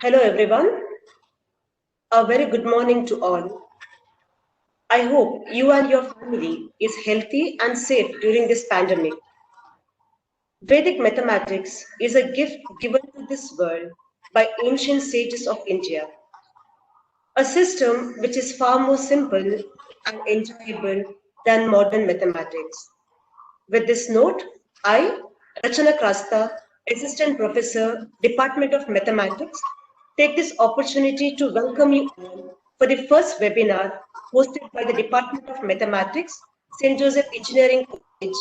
Hello everyone, a very good morning to all. I hope you and your family is healthy and safe during this pandemic. Vedic mathematics is a gift given to this world by ancient sages of India, a system which is far more simple and enjoyable than modern mathematics. With this note, I, Rachana Krasta, Assistant Professor, Department of Mathematics, take this opportunity to welcome you all for the first webinar hosted by the Department of Mathematics, St. Joseph Engineering College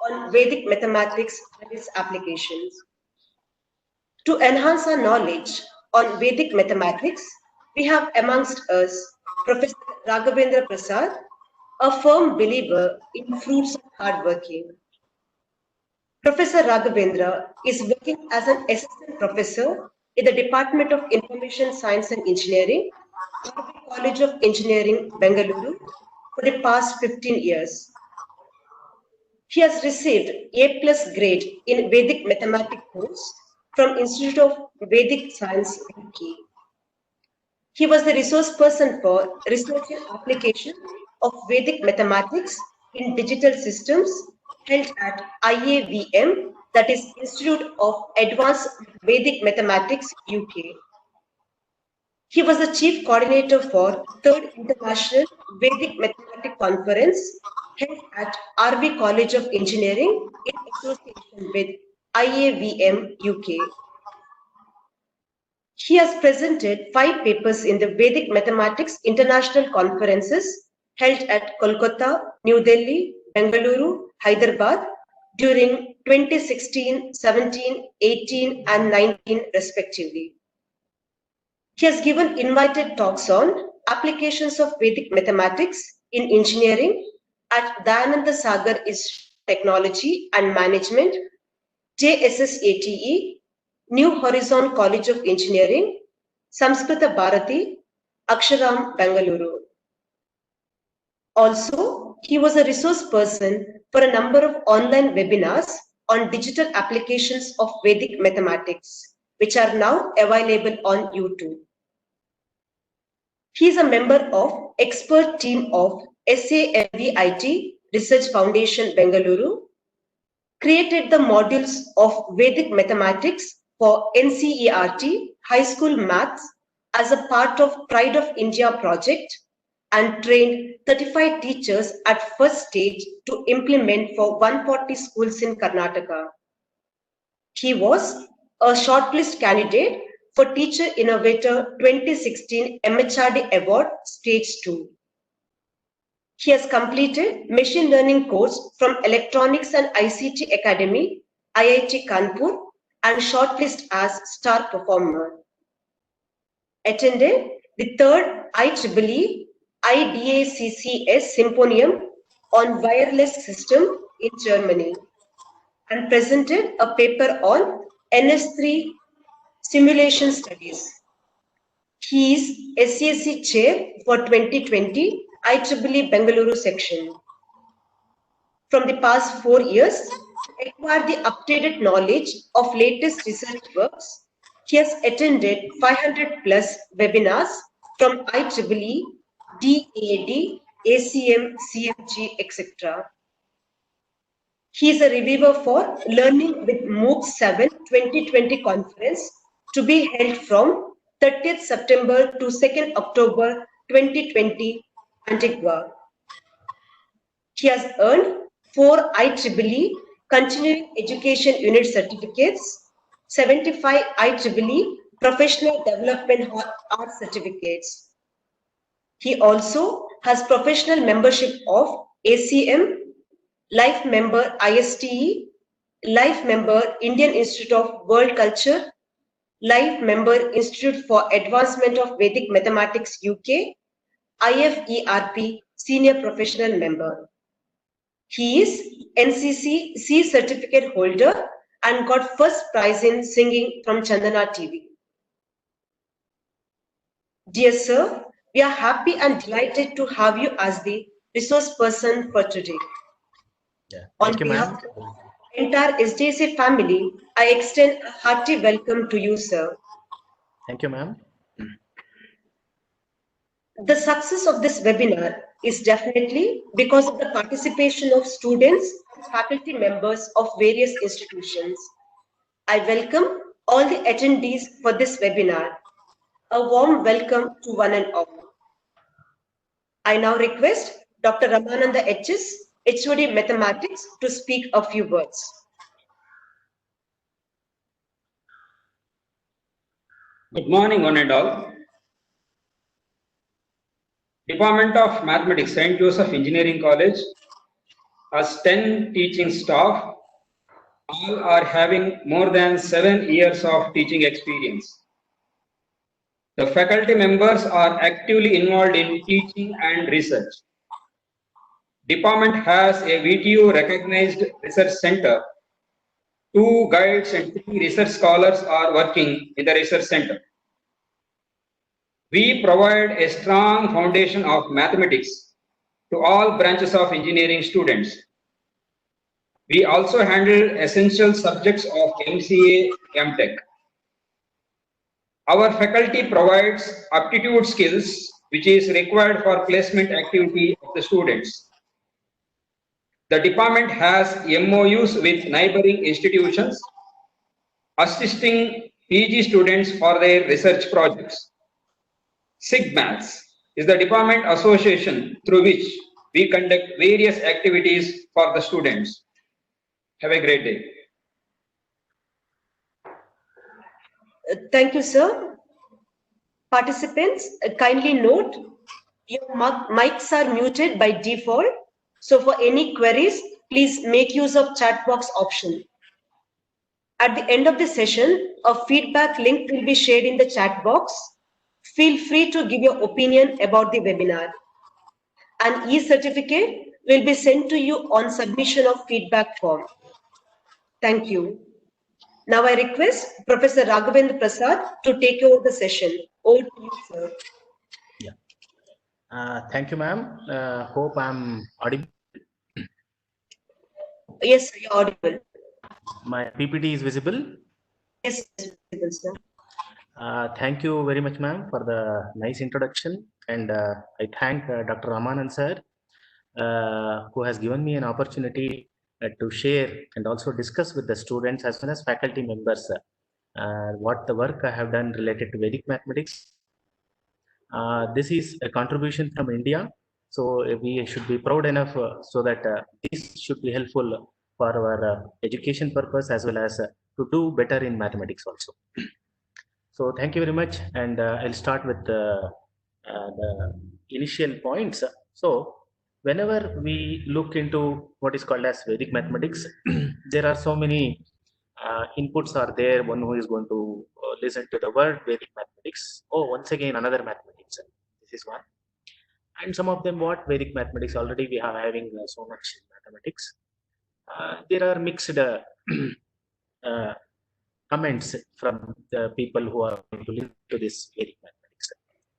on Vedic mathematics and its applications. To enhance our knowledge on Vedic mathematics, we have amongst us Professor Raghavendra Prasad, a firm believer in fruits of hard working. Professor Raghavendra is working as an assistant professor in the Department of Information Science and Engineering, RV College of Engineering, Bengaluru, for the past 15 years. He has received A+ grade in Vedic Mathematics course from Institute of Vedic Science, UK. He was the resource person for research and application of Vedic mathematics in digital systems held at IAVM, that is Institute of Advanced Vedic Mathematics, UK. He was the chief coordinator for Third International Vedic Mathematics Conference held at RV College of Engineering in association with IAVM, UK. He has presented 5 papers in the Vedic Mathematics International Conferences held at Kolkata, New Delhi, Bengaluru, Hyderabad during 2016, 17, 18 and 19 respectively. He has given invited talks on applications of Vedic mathematics in engineering at Dayananda Sagar Institute of Technology and Management, JSSATE, New Horizon College of Engineering, Samskrita Bharati, Aksharam, Bengaluru. Also, he was a resource person for a number of online webinars on digital applications of Vedic mathematics, which are now available on YouTube. He is a member of expert team of SAMVIT Research Foundation, Bengaluru, created the modules of Vedic mathematics for NCERT High School Maths as a part of Pride of India project and trained 35 teachers at first stage to implement for 140 schools in Karnataka. He was a shortlist candidate for Teacher Innovator 2016 MHRD Award Stage 2. He has completed machine learning course from Electronics and ICT Academy, IIT Kanpur, and shortlisted as star performer. Attended the third IEEE IDACCS Symposium on wireless system in Germany and presented a paper on NS3 simulation studies. He is SCSC chair for 2020 IEEE Bengaluru section. From the past 4 years, to acquire the updated knowledge of latest research works, he has attended 500 plus webinars from IEEE, DAD, ACM, CMG, etc. He is a reviewer for Learning with MOOC 7 2020 conference to be held from 30th September to 2nd October 2020, Antigua. He has earned 4 IEEE Continuing Education Unit Certificates, 75 IEEE Professional Development Art Certificates. He also has professional membership of ACM, Life Member ISTE, Life Member Indian Institute of World Culture, Life Member Institute for Advancement of Vedic Mathematics UK, IFERP Senior Professional Member. He is NCC C certificate holder and got first prize in singing from Chandana TV. Dear sir, we are happy and delighted to have you as the resource person for today. Yeah. On Thank you, behalf ma'am. of the entire SDSA family, I extend a hearty welcome to you, sir. Thank you, ma'am. The success of this webinar is definitely because of the participation of students and faculty members of various institutions. I welcome all the attendees for this webinar. A warm welcome to one and all. I now request Dr. Ramananda HS, HOD Mathematics, to speak a few words. Good morning, one and all. Department of Mathematics, St. Joseph Engineering College has 10 teaching staff. All are having more than 7 years of teaching experience. The faculty members are actively involved in teaching and research. Department has a VTU recognized research center. 2 guides and 3 research scholars are working in the research center. We provide a strong foundation of mathematics to all branches of engineering students. We also handle essential subjects of MCA, MTech. Our faculty provides aptitude skills which is required for placement activity of the students. The department has MOUs with neighboring institutions assisting PG students for their research projects. SIGMATS is the department association through which we conduct various activities for the students. Have a great day. Thank you, sir. Participants, kindly note your mics are muted by default. So for any queries, please make use of chat box option. At the end of the session, a feedback link will be shared in the chat box. Feel free to give your opinion about the webinar. An e-certificate will be sent to you on submission of feedback form. Thank you. Now I request Professor Raghavendra Prasad to take over the session. Over to you, sir. Yeah. Thank you, ma'am. Hope I'm audible. Yes, sir, you're audible. My PPT is visible? Yes, visible, sir. Thank you very much, ma'am, for the nice introduction. And I thank Dr. Ramanand sir, who has given me an opportunity to share and also discuss with the students as well as faculty members what the work I have done related to Vedic mathematics. This is a contribution from India, so we should be proud enough so that this should be helpful for our education purpose as well as to do better in mathematics also. So thank you very much, and I'll start with the initial points. So whenever we look into what is called as Vedic mathematics, there are so many inputs are there. One who is going to listen to the word Vedic mathematics. Oh, once again another mathematics. This is one. And some of them what Vedic mathematics already we are having so much mathematics. There are mixed comments from the people who are going to listen to this Vedic mathematics.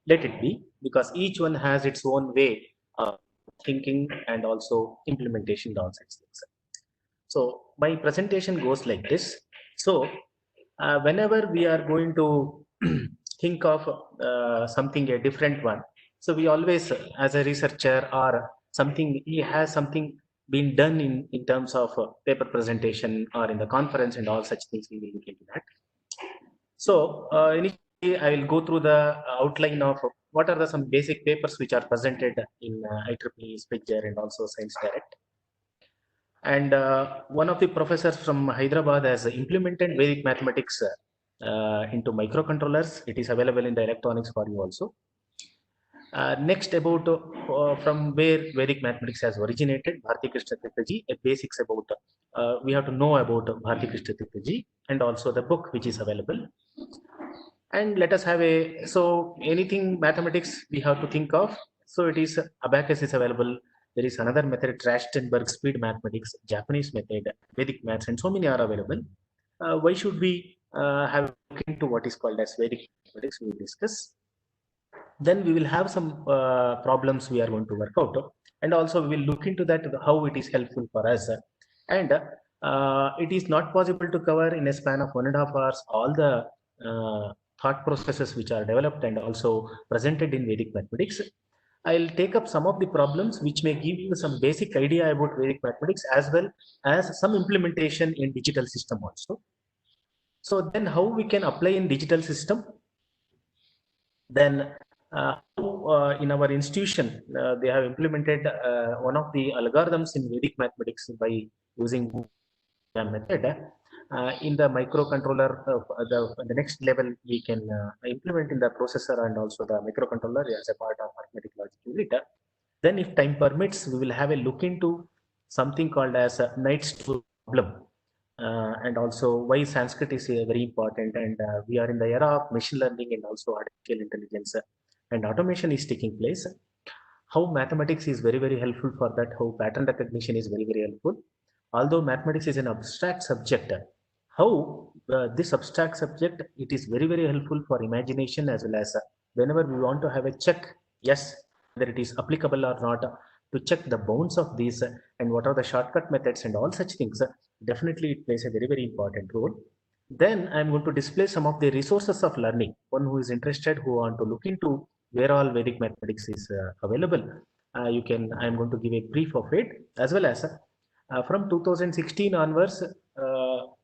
Let it be, because each one has its own way of thinking and also implementation of such things. So my presentation goes like this. So whenever we are going to think of something a different one, so we always, as a researcher or something, he has something been done in terms of paper presentation or in the conference and all such things, we will look into that. So initially I will go through the outline of what are some basic papers which are presented in IEEE, SPITZER and also Science Direct. And one of the professors from Hyderabad has implemented Vedic mathematics into microcontrollers. It is available in the electronics for you also. Next, about from where Vedic mathematics has originated, Bharati Krishna Tirtha, a basics about we have to know about Bharati Krishna Tirtha and also the book which is available. And let us have a, so anything mathematics we have to think of. So it is Abacus is available. There is another method, Trachtenberg speed mathematics, Japanese method, Vedic maths, and so many are available. Why should we have look into what is called as Vedic mathematics? We will discuss. Then we will have some problems we are going to work out, and also we will look into that how it is helpful for us. And it is not possible to cover in a span of 1.5 hours all the thought processes which are developed and also presented in Vedic mathematics. I'll take up some of the problems which may give you some basic idea about Vedic mathematics as well as some implementation in digital system also. So then how we can apply in digital system? Then in our institution, they have implemented one of the algorithms in Vedic mathematics by using method. In the microcontroller, the next level we can implement in the processor and also the microcontroller as a part of arithmetic logic unit. Then if time permits, we will have a look into something called as a Knight's problem. And also why Sanskrit is very important, and we are in the era of machine learning and also artificial intelligence, and automation is taking place. How mathematics is very, very helpful for that, how pattern recognition is very, very helpful. Although mathematics is an abstract subject, how this abstract subject, it is very, very helpful for imagination as well as whenever we want to have a check, yes, whether it is applicable or not, to check the bounds of these and what are the shortcut methods and all such things, definitely it plays a very, very important role. Then I'm going to display some of the resources of learning. One who is interested, who want to look into where all Vedic mathematics is available, I'm going to give a brief of it, as well as from 2016 onwards,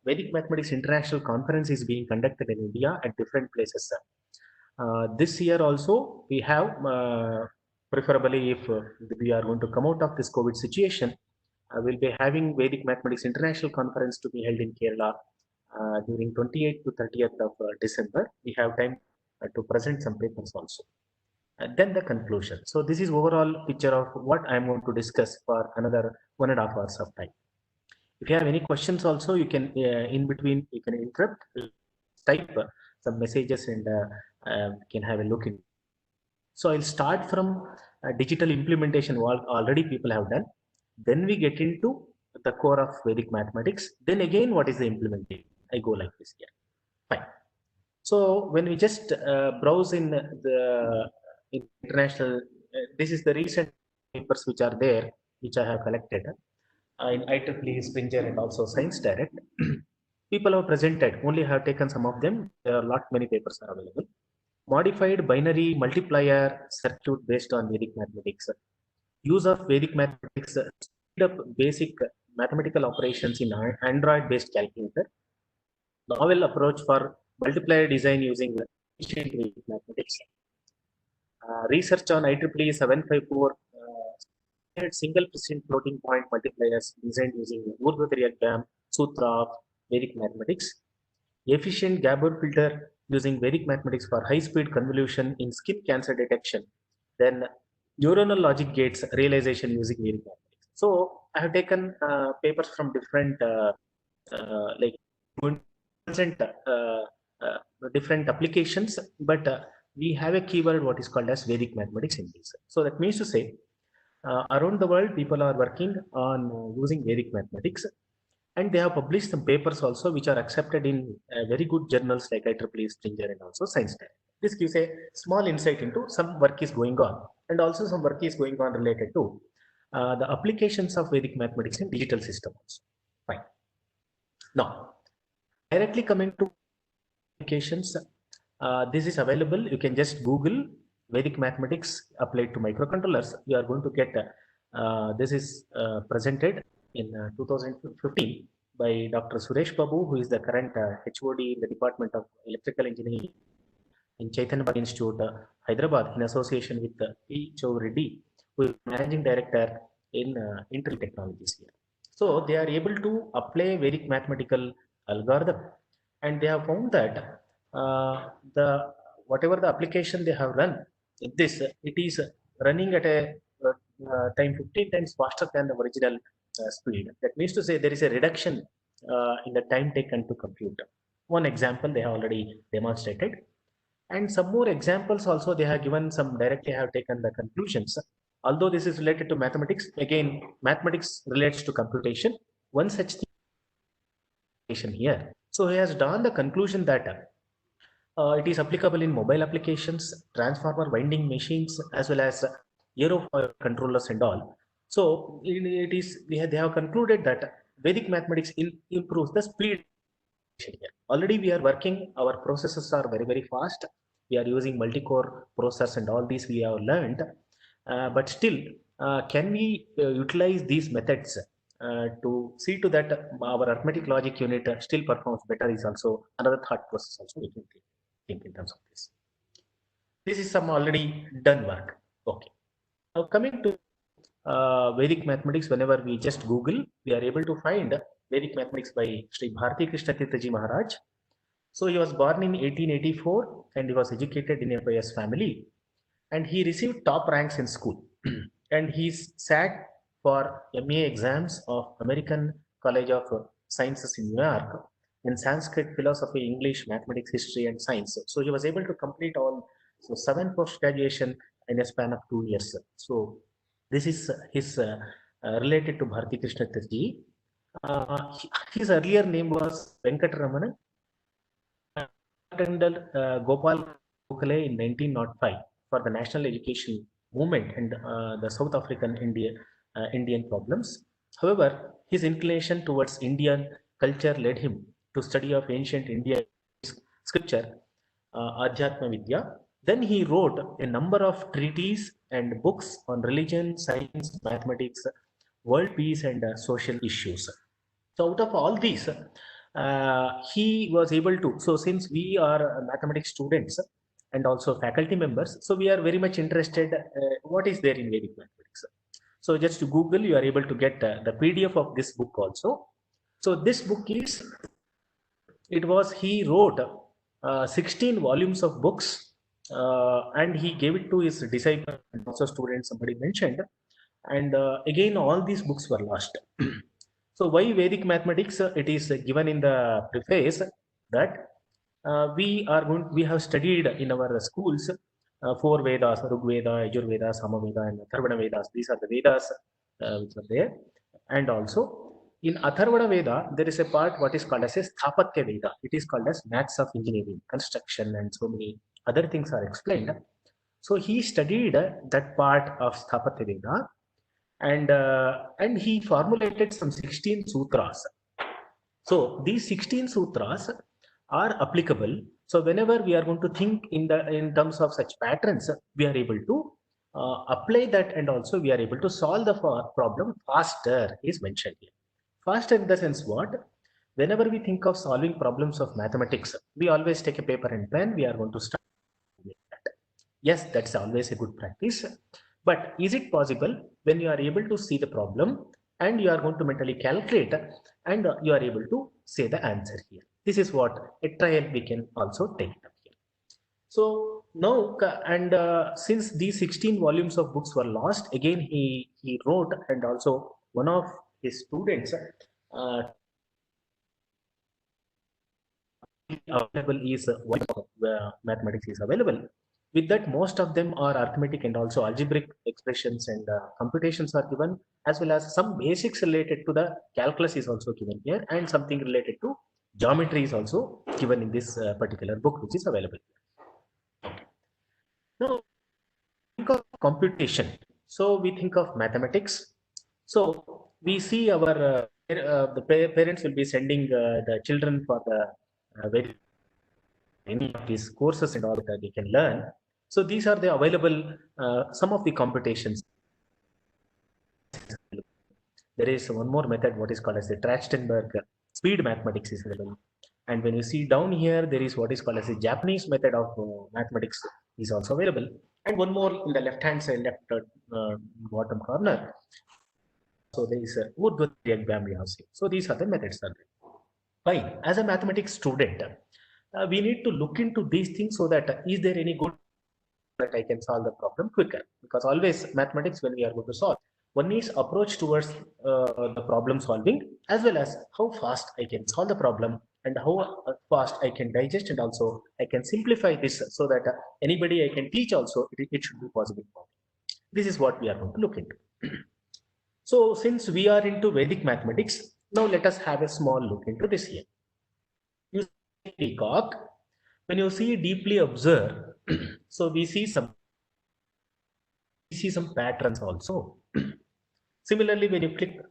Vedic Mathematics International Conference is being conducted in India at different places. This year also, we have, preferably if we are going to come out of this COVID situation, we'll be having Vedic Mathematics International Conference to be held in Kerala during 28th to 30th of December. We have time to present some papers also. And then the conclusion. So this is overall picture of what I'm going to discuss for another 1.5 hours of time. If you have any questions also, you can in between, you can interrupt, type some messages, and can have a look in. So I'll start from digital implementation, what already people have done. Then we get into the core of Vedic mathematics. Then again, what is the implementation? I go like this here. Fine. So when we just browse in the international, this is the recent papers which are there, which I have collected in IEEE, Springer, and also Science Direct. People have presented, only have taken some of them. There are lot many papers are available. Modified binary multiplier circuit based on Vedic mathematics. Use of Vedic mathematics, speed up basic mathematical operations in Android-based calculator. Novel approach for multiplier design using efficient Vedic mathematics. Research on IEEE 754 single precision floating point multipliers designed using Urdhva Sutra of Vedic mathematics. Efficient Gabor filter using Vedic mathematics for high-speed convolution in skin cancer detection. Then neuronal logic gates realization using Vedic mathematics. So I have taken papers from different like different applications, but we have a keyword what is called as Vedic mathematics in this. So that means to say, around the world, people are working on using Vedic mathematics, and they have published some papers also which are accepted in very good journals like IEEE, Springer, and also Science Direct. This gives a small insight into some work is going on, and also some work is going on related to the applications of Vedic mathematics in digital systems. Fine. Now, directly coming to applications, this is available. You can just Google Vedic mathematics applied to microcontrollers. You are going to get this is presented in 2015 by Dr. Suresh Babu, who is the current HOD in the Department of Electrical Engineering in Chaitanya Bhagat Institute, Hyderabad, in association with P. Chow Reddy, who is Managing Director in Intel Technologies here. So they are able to apply Vedic mathematical algorithm, and they have found that whatever the application they have run, it is running at a time 15 times faster than the original speed. That means to say there is a reduction in the time taken to compute. One example they have already demonstrated, and some more examples also they have given. Some directly have taken the conclusions. Although this is related to mathematics, again mathematics relates to computation. One such thing here. So he has drawn the conclusion that it is applicable in mobile applications, transformer winding machines, as well as aerofoil controllers and all. So they have concluded that Vedic mathematics improves the speed here. Already we are working, our processes are very, very fast. We are using multi-core process and all these we have learned. But still, can we utilize these methods to see to that our arithmetic logic unit still performs better is also another thought process also we can think in terms of this. This is some already done work. Okay. Now coming to Vedic mathematics, whenever we just Google, we are able to find Vedic mathematics by Sri Bharati Krishna Tirtha Ji Maharaj. So he was born in 1884 and he was educated in a pious family and he received top ranks in school and he sat for MA exams of American College of Sciences in New York in Sanskrit, philosophy, English, mathematics, history and science. So he was able to complete all 7 post graduation in a span of 2 years. So this is his related to Bharati Krishna Tirtha. His earlier name was Venkataraman Gopal Gokhale in 1905 for the national education movement and the South African Indian problems. However, his inclination towards Indian culture led him to study of ancient Indian scripture, Adhyatma Vidya. Then he wrote a number of treatises and books on religion, science, mathematics, world peace, and social issues. So out of all these, he was able to. So since we are mathematics students and also faculty members, so we are very much interested what is there in Vedic mathematics. So just to Google, you are able to get the PDF of this book also. So this book is, he wrote 16 volumes of books and he gave it to his disciple and also students, somebody mentioned. And again, all these books were lost. So why Vedic mathematics? It is given in the preface that we have studied in our schools 4 Vedas, Rig Veda, Yajur Veda, Samaveda, and Atharvana Vedas. These are the Vedas which are there. And also in Atharvana Veda, there is a part what is called as a Sthapatya Veda. It is called as maths of engineering, construction, and so many other things are explained. So he studied that part of Sthapatya Veda. And he formulated some 16 sutras. So these 16 sutras are applicable. So whenever we are going to think in terms of such patterns, we are able to apply that, and also we are able to solve the problem faster is mentioned here. Faster in the sense what? Whenever we think of solving problems of mathematics, we always take a paper and pen. We are going to start with that. Yes, that's always a good practice. But is it possible when you are able to see the problem and you are going to mentally calculate and you are able to say the answer here? This is what a trial we can also take up here. So now, and since these 16 volumes of books were lost, again he wrote, and also one of his students available is mathematics is available. With that, most of them are arithmetic and also algebraic expressions and computations are given, as well as some basics related to the calculus is also given here, and something related to geometry is also given in this particular book, which is available. Now, think of computation. So we think of mathematics. So we see our the parents will be sending the children for the any of these courses and all that they can learn. So these are the available, some of the computations. There is one more method, what is called as the Trachtenberg speed mathematics is available. And when you see down here, there is what is called as the Japanese method of mathematics is also available. And one more in the left-hand side, left bottom corner. So there is a So these are the methods. Fine. As a mathematics student, we need to look into these things so that is there any good that I can solve the problem quicker, because always mathematics, when we are going to solve, one needs approach towards the problem solving, as well as how fast I can solve the problem and how fast I can digest, and also I can simplify this so that anybody I can teach also, it should be possible for me. This is what we are going to look into. So since we are into Vedic mathematics, now let us have a small look into this here. You see peacock, when you see deeply observe, so we see some patterns also. Similarly,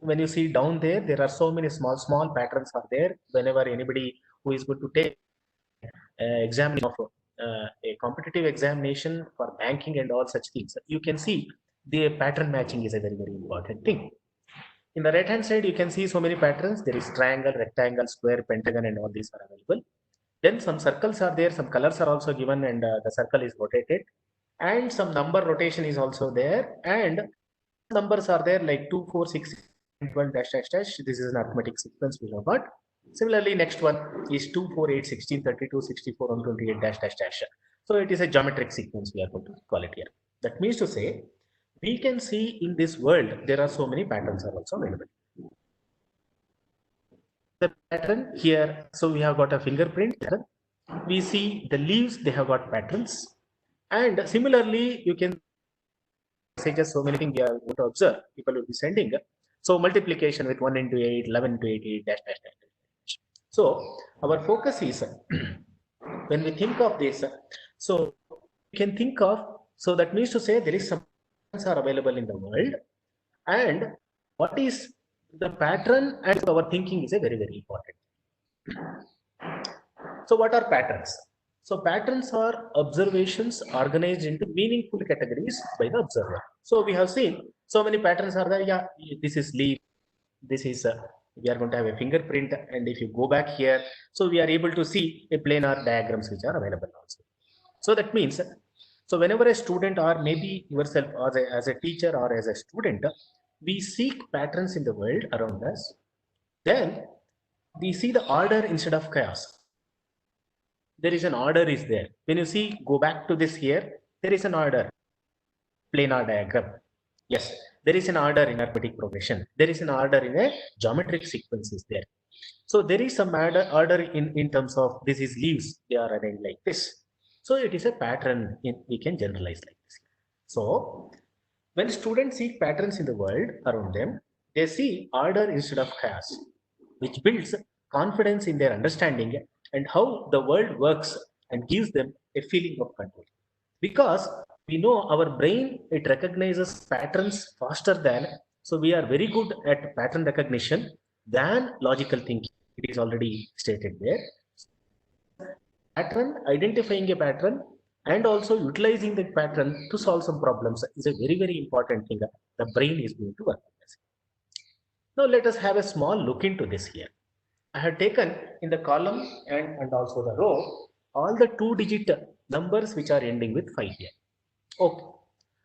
when you see down there, there are so many small patterns are there. Whenever anybody who is going to take examination of a competitive examination for banking and all such things, you can see the pattern matching is a very, very important thing. In the right hand side, you can see so many patterns. There is triangle, rectangle, square, pentagon, and all these are available. Then some circles are there, some colors are also given, and the circle is rotated, and some number rotation is also there, and numbers are there like 2, 4, 6, 12 dash dash dash. This is an arithmetic sequence we have got. Similarly, next one is 2, 4, 8, 16, 32, 64, 128 dash dash dash. So it is a geometric sequence we are going to call it here. That means to say, we can see in this world there are so many patterns are also available. The pattern here, so we have got a fingerprint pattern. We see the leaves, they have got patterns, and similarly you can messages, so many things we are going to observe, people will be sending. So multiplication with 1 into 8, 11 into 88 dash dash dash. So our focus is when we think of this, so we can think of, so that means to say there is some patterns are available in the world, and what is the pattern and our thinking is a very, very important. So what are patterns? So patterns are observations organized into meaningful categories by the observer. So we have seen so many patterns are there. Yeah, this is leaf. This is we are going to have a fingerprint, and if you go back here, so we are able to see a planar diagrams which are available also. So that means, so whenever a student or maybe yourself as a teacher or as a student, we seek patterns in the world around us, then we see the order instead of chaos. There is an order is there. When you see, go back to this here, there is an order, planar diagram. Yes, there is an order in arithmetic progression. There is an order in a geometric sequence is there. So there is some order in terms of this is leaves, they are arranged like this. So it is a pattern we can generalize like this. So when students see patterns in the world around them, they see order instead of chaos, which builds confidence in their understanding and how the world works and gives them a feeling of control. Because we know our brain, it recognizes patterns faster than, so we are very good at pattern recognition than logical thinking. It is already stated there. Pattern, identifying a pattern and also utilizing the pattern to solve some problems is a very, very important thing that the brain is going to work with. Now let us have a small look into this here. I have taken in the column and also the row all the 2-digit numbers which are ending with 5 here. Okay,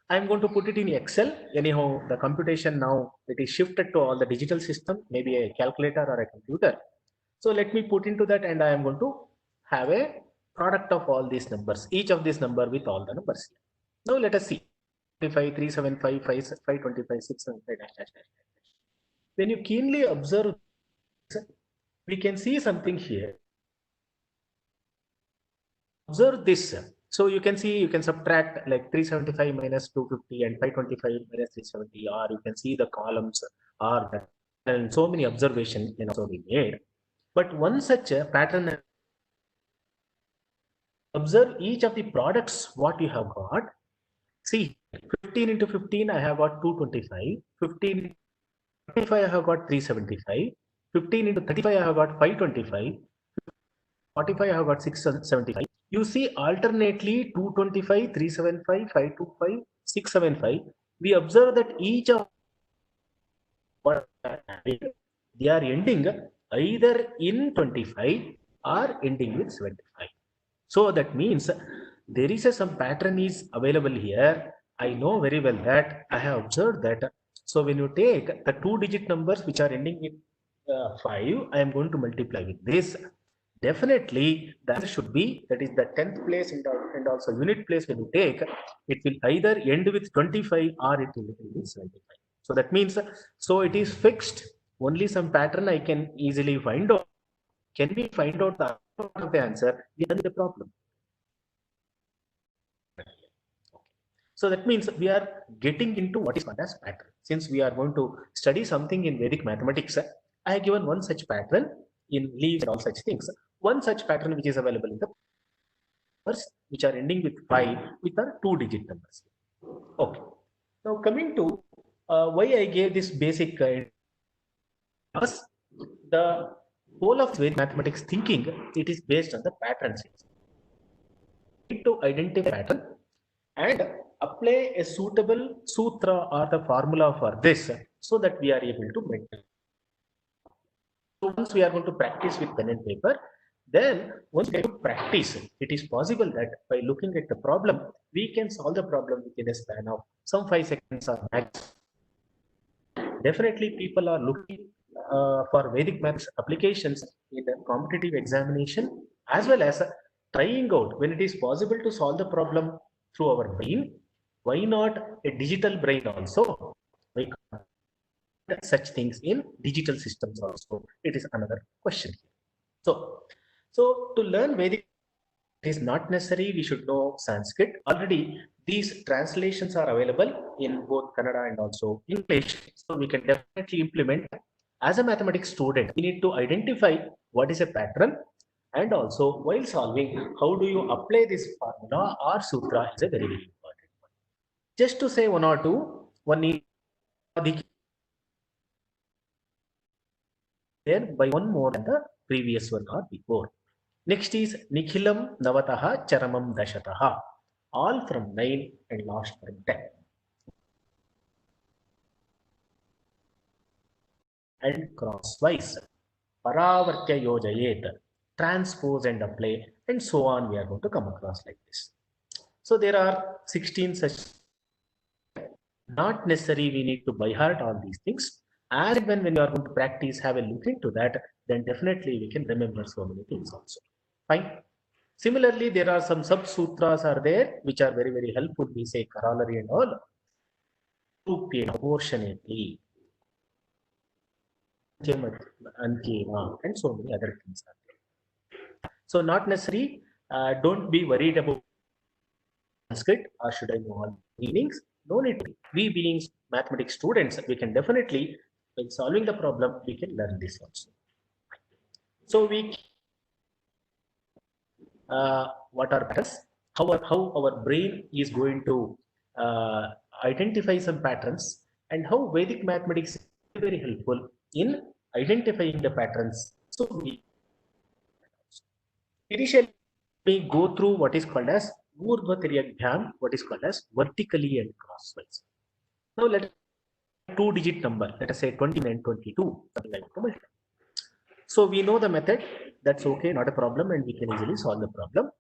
I'm going to put it in Excel. Anyhow, the computation now it is shifted to all the digital system, maybe a calculator or a computer. So let me put into that, and I am going to have a product of all these numbers, each of these number with all the numbers here. Now let us see. 375, 375, 525, 675. When you keenly observe, we can see something here. Observe this. So you can see, you can subtract like 375 minus 250 and 525 minus 370, or you can see the columns are that, and so many observations can also be made. But one such a pattern, observe each of the products what you have got. See, 15 into 15 I have got 225, 15 into 25 I have got 375, 15 into 35 I have got 525, 45 I have got 675. You see alternately 225, 375, 525, 675. We observe that each of what they are ending either in 25 or ending with 75. So that means there is some pattern is available here. I know very well that I have observed that. So when you take the 2-digit numbers which are ending in 5, I am going to multiply with this. Definitely the answer should be, that is the 10th place and also unit place. When you take, it will either end with 25 or it will end with 75. So that means, so it is fixed. Only some pattern I can easily find out. Can we find out the answer? We have the problem. So that means we are getting into what is called as pattern. Since we are going to study something in Vedic mathematics, I have given one such pattern in leaves and all such things. One such pattern which is available in the numbers which are ending with 5, which are 2-digit numbers. Okay. Now coming to why I gave this basic the whole of Vedic mathematics thinking, it is based on the patterns. Need to identify pattern and apply a suitable sutra or the formula for this so that we are able to maintain. So once we are going to practice with pen and paper, then once we practice, it is possible that by looking at the problem, we can solve the problem within a span of some 5 seconds or max. Definitely, people are looking for Vedic maths applications in the competitive examination, as well as trying out when it is possible to solve the problem through our brain. Why not a digital brain also? We can't do such things in digital systems also. It is another question. So to learn Vedic, it is not necessary we should know Sanskrit. Already these translations are available in both Kannada and also English. So we can definitely implement. As a mathematics student, we need to identify what is a pattern, and also while solving, how do you apply this formula or sutra is a very, very important one. Just to say one or two, one is there by one more than the previous one or before. Next is Nikhilam Navataha Charamam Dashataha. All from 9 and last from 10. And crosswise. Paravartya Yojayet. Transpose and apply, and so on. We are going to come across like this. So there are 16 such. Not necessary we need to by heart all these things. And when you are going to practice, have a look into that, then definitely we can remember so many things also. Fine. Similarly, there are some sub sutras are there which are very, very helpful. We say corollary and all. Proportionately. And so many other things are there. So not necessary. Don't be worried about Sanskrit or should I know all meanings. No need to be. We being mathematics students, we can definitely, when solving the problem, we can learn this also. So what are patterns? How our brain is going to identify some patterns, and how Vedic mathematics is very helpful in identifying the patterns. So initially we go through what is called as Urdhva what is called as vertically and crosswise. Now let us 2-digit number, let us say 29 and 22, something like that. So we know the method, that's okay, not a problem, and we can easily solve the problem.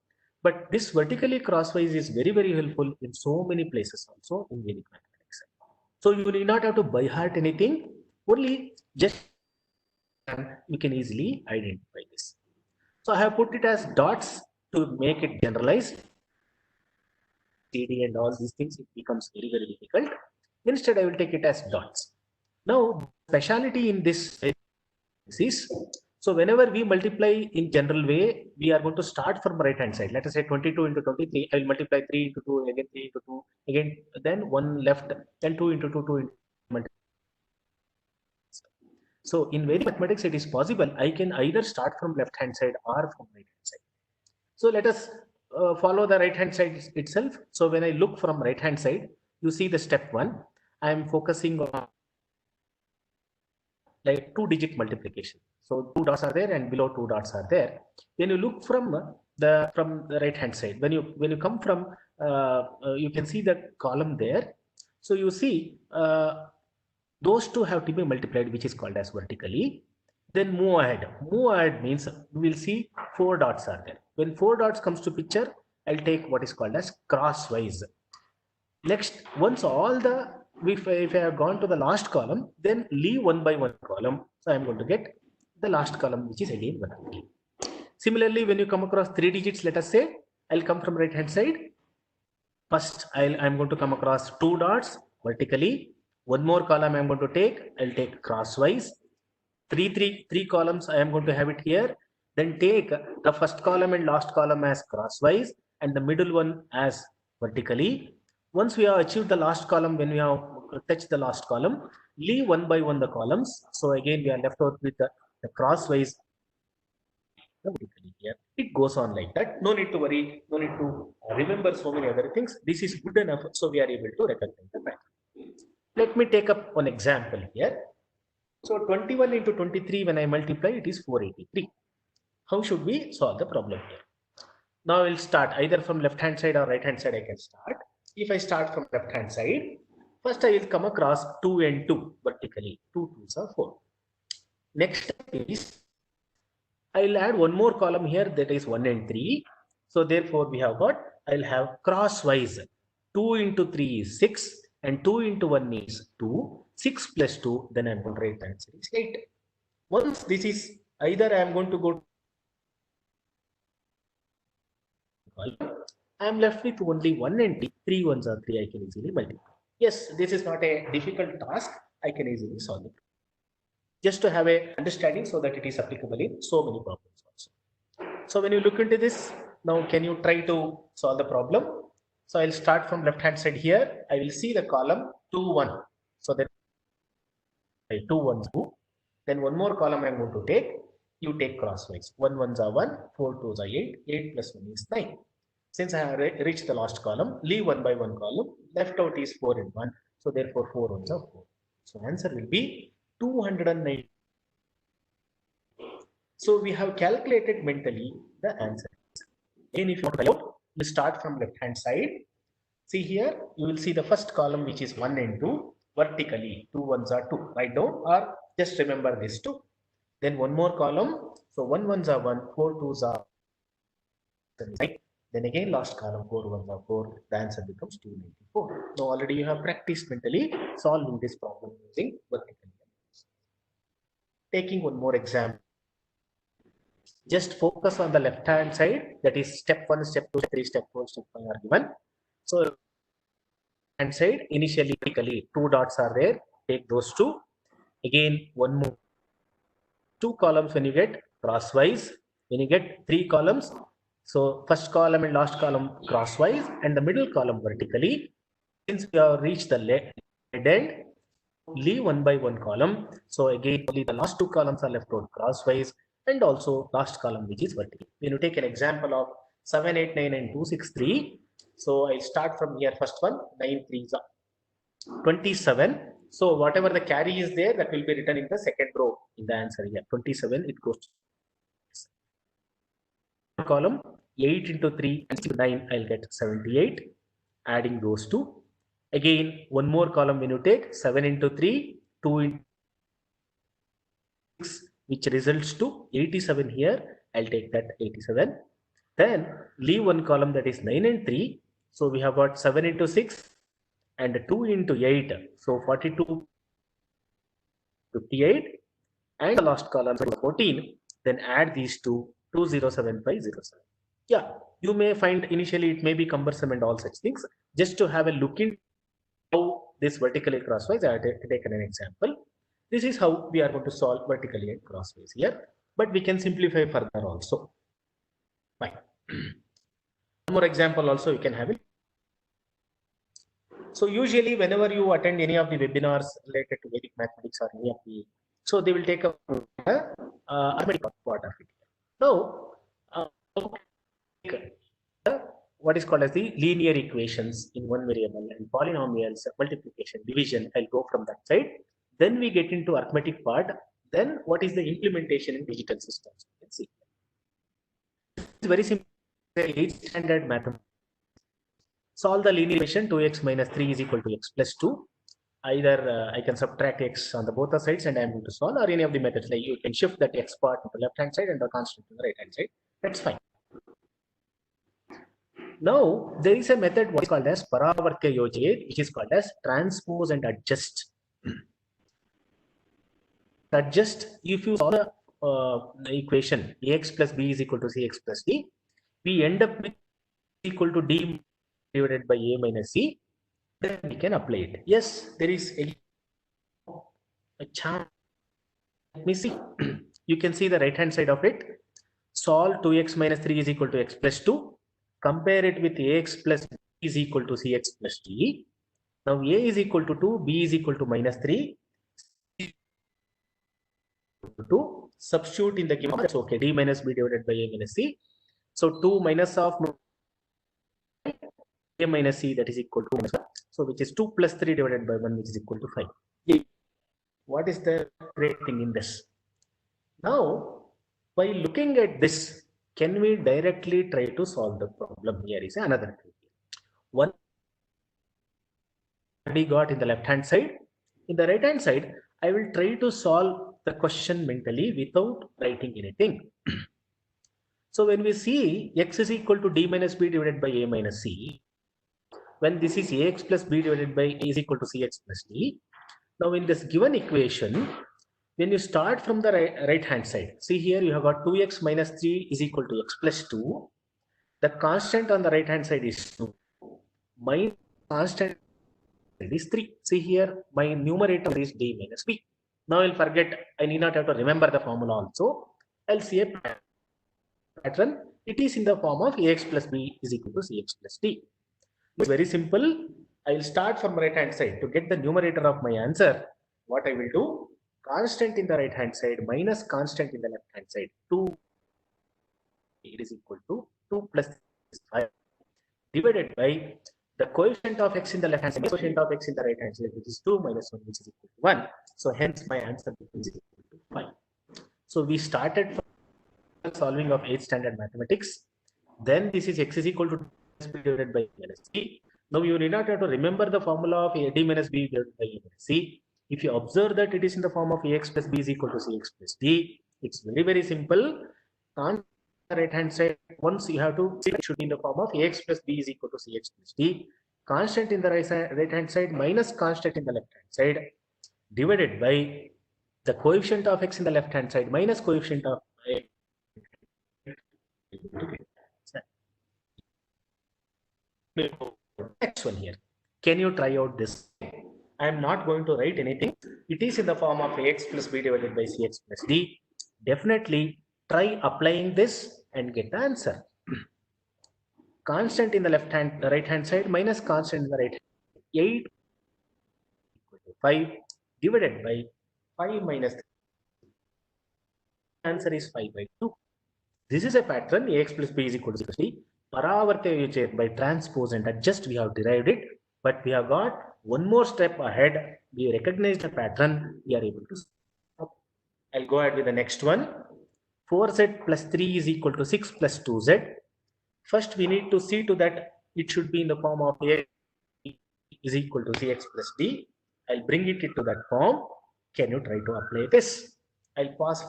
But this vertically crosswise is very, very helpful in so many places also in Vedic mathematics. So you need not have to by heart anything, only just you can easily identify this. So I have put it as dots to make it generalized. CD and all these things, it becomes very, very difficult. Instead, I will take it as dots. Now, speciality in this is, so whenever we multiply in general way, we are going to start from right hand side. Let us say 22 into 23. I will multiply 3 into 2, again 3 into 2, again then 1 left, then 2 into 2, 2 into multiply. So in Vedic mathematics, it is possible. I can either start from left hand side or from right hand side. So let us follow the right hand side itself. So when I look from right hand side, you see the step 1. I am focusing on like 2-digit multiplication. So 2 dots are there and below 2 dots are there. When you look from the right hand side, when you come from, you can see the column there. So you see those two have to be multiplied, which is called as vertically. Then move ahead. Move ahead means we will see 4 dots are there. When 4 dots comes to picture, I'll take what is called as crosswise. Next, once all the, if I have gone to the last column, then leave 1 by 1 column. So I'm going to get the last column, which is again vertically. Similarly, when you come across 3 digits, let us say, I'll come from right hand side. First, I'm going to come across 2 dots vertically. 1 more column I'm going to take, I'll take crosswise. 3 columns I am going to have it here. Then take the first column and last column as crosswise and the middle one as vertically. Once we have achieved the last column, when we have touched the last column, leave 1 by 1 the columns. So again, we are left out with the crosswise. Here. It goes on like that. No need to worry. No need to remember so many other things. This is good enough. So we are able to recognize the pattern. Let me take up one example here. So 21 into 23, when I multiply, it is 483. How should we solve the problem here? Now we'll start either from left hand side or right hand side. I can start. If I start from left hand side, first I will come across 2 and 2 vertically. 2 2s are 4. Next is I'll add one more column here, that is 1 and 3. So therefore we have got, I'll have crosswise 2 into 3 is 6 and 2 into 1 is 2. 6 plus 2, then I'm going to write the answer is 8. Once this is either I'm going to go, I'm left with only 1 and 3 ones are 3. I can easily multiply. Yes, this is not a difficult task. I can easily solve it. Just to have a understanding so that it is applicable in so many problems also. So when you look into this, now can you try to solve the problem? So I'll start from left hand side here. I will see the column 2 1. So that 2 1s 2. Then one more column I'm going to take. You take crosswise. 1 1s are 1, 4 2s are 8, 8 plus 1 is 9. Since I have reached the last column, leave 1 by 1 column. Left out is 4 and 1. So therefore 4 1s are 4. So answer will be 290. So we have calculated mentally the answer. Again, if you want to out, you start from left hand side. See here, you will see the first column which is 1 and 2 vertically. 2 1s are 2. Write down or just remember this 2. Then one more column. So 1 1s are 1, 4 2s are 9. Then again last column 4 1s are 4. The answer becomes 294. Now already you have practiced mentally solving this problem using vertical. Taking one more example. Just focus on the left hand side, that is step 1, step 2, step 3, step 4, step 5 are given. So hand side, initially vertically 2 dots are there, take those 2. Again one more 2 columns when you get crosswise, when you get 3 columns, so first column and last column crosswise and the middle column vertically. Since we have reached the dead end, leave 1 by 1 column. So again only the last 2 columns are left out crosswise and also last column which is vertical. When you take an example of 7 8 9 and 2 6 3, so I start from here. First one 9 3s are 27. So whatever the carry is there, that will be written in the second row in the answer here. 27, it goes to column 8 into 3 and 9, I'll get 78. Adding those two. Again, one more column when you take 7 into 3, 2 into 6, which results to 87 here. I'll take that 87. Then leave one column, that is 9 and 3. So we have got 7 into 6 and 2 into 8. So 42, 58. And the last column 14. Then add these two, 207507. Yeah, you may find initially it may be cumbersome and all such things. Just to have a look in how this vertically crosswise, I have taken an example. This is how we are going to solve vertically and crosswise here, but we can simplify further also. Fine. One more example also you can have it. So usually whenever you attend any of the webinars related to Vedic mathematics or any of the, so they will take up arithmetic part of it. Now, what is called as the linear equations in one variable and polynomials, multiplication, division, I'll go from that side. Then we get into arithmetic part. Then what is the implementation in digital systems? Let's see. It's very simple. 8th standard mathematics. Solve the linear equation 2x minus 3 is equal to x plus 2. Either I can subtract x on the both the sides and I am going to solve, or any of the methods, like you can shift that x part to the left hand side and the constant to the right hand side. That's fine. Now there is a method what is called as Paravartya Yojit, which is called as transpose and adjust. Adjust, if you solve the equation ax plus b is equal to cx plus d, we end up with equal to d divided by a minus c. Then we can apply it. Yes, there is a chance. Let me see. You can see the right hand side of it. Solve 2x minus 3 is equal to x plus 2. Compare it with ax plus b is equal to cx plus d. Now a is equal to 2, b is equal to minus 3. To substitute in the given, that's okay. D minus b divided by a minus c. So 2 minus of a minus c, that is equal to 1. So which is 2 plus 3 divided by 1, which is equal to 5. What is the great thing in this? Now, by looking at this, can we directly try to solve the problem? Here is another thing. One we got in the left hand side. In the right hand side, I will try to solve the question mentally without writing anything. So when we see x is equal to d minus b divided by a minus c, when this is ax plus b divided by a is equal to cx plus d. Now in this given equation, when you start from the right hand side, see here you have got 2x minus 3 is equal to x plus 2. The constant on the right hand side is 2. My constant is 3. See here, my numerator is d minus b. Now I'll forget, I need not have to remember the formula also. I'll see a pattern. It is in the form of ax plus b is equal to cx plus d. It's very simple. I'll start from right hand side. To get the numerator of my answer, what I will do, constant in the right hand side minus constant in the left hand side. 2, it is equal to 2 plus 5 divided by the coefficient of x in the left hand side, coefficient of x in the right hand side, which is 2 minus 1, which is equal to 1. So hence my answer is equal to 5. So we started from solving of 8th standard mathematics. Then this is x is equal to divided by minus c. Now you need not have to remember the formula of d minus b divided by a minus c. If you observe that it is in the form of ax plus b is equal to cx plus d, it's very, very simple. On the right hand side, once you have to, it should be in the form of ax plus b is equal to cx plus d. Constant in the right hand side minus constant in the left hand side divided by the coefficient of x in the left hand side minus coefficient of y. Next one here. Can you try out this? I am not going to write anything. It is in the form of ax plus b divided by cx plus d. Definitely try applying this and get the answer. Constant in the right hand side minus constant in the right hand. 8 equal to 5 divided by 5 minus 3. Answer is 5 by 2. This is a pattern ax plus b is equal to c. By transpose and adjust, we have derived it, but we have got one more step ahead. We recognize the pattern, we are able to stop. I'll go ahead with the next one. 4z plus 3 is equal to 6 plus 2z. First, we need to see to that it should be in the form of a is equal to cx plus d. I'll bring it into that form. Can you try to apply this? I'll pause.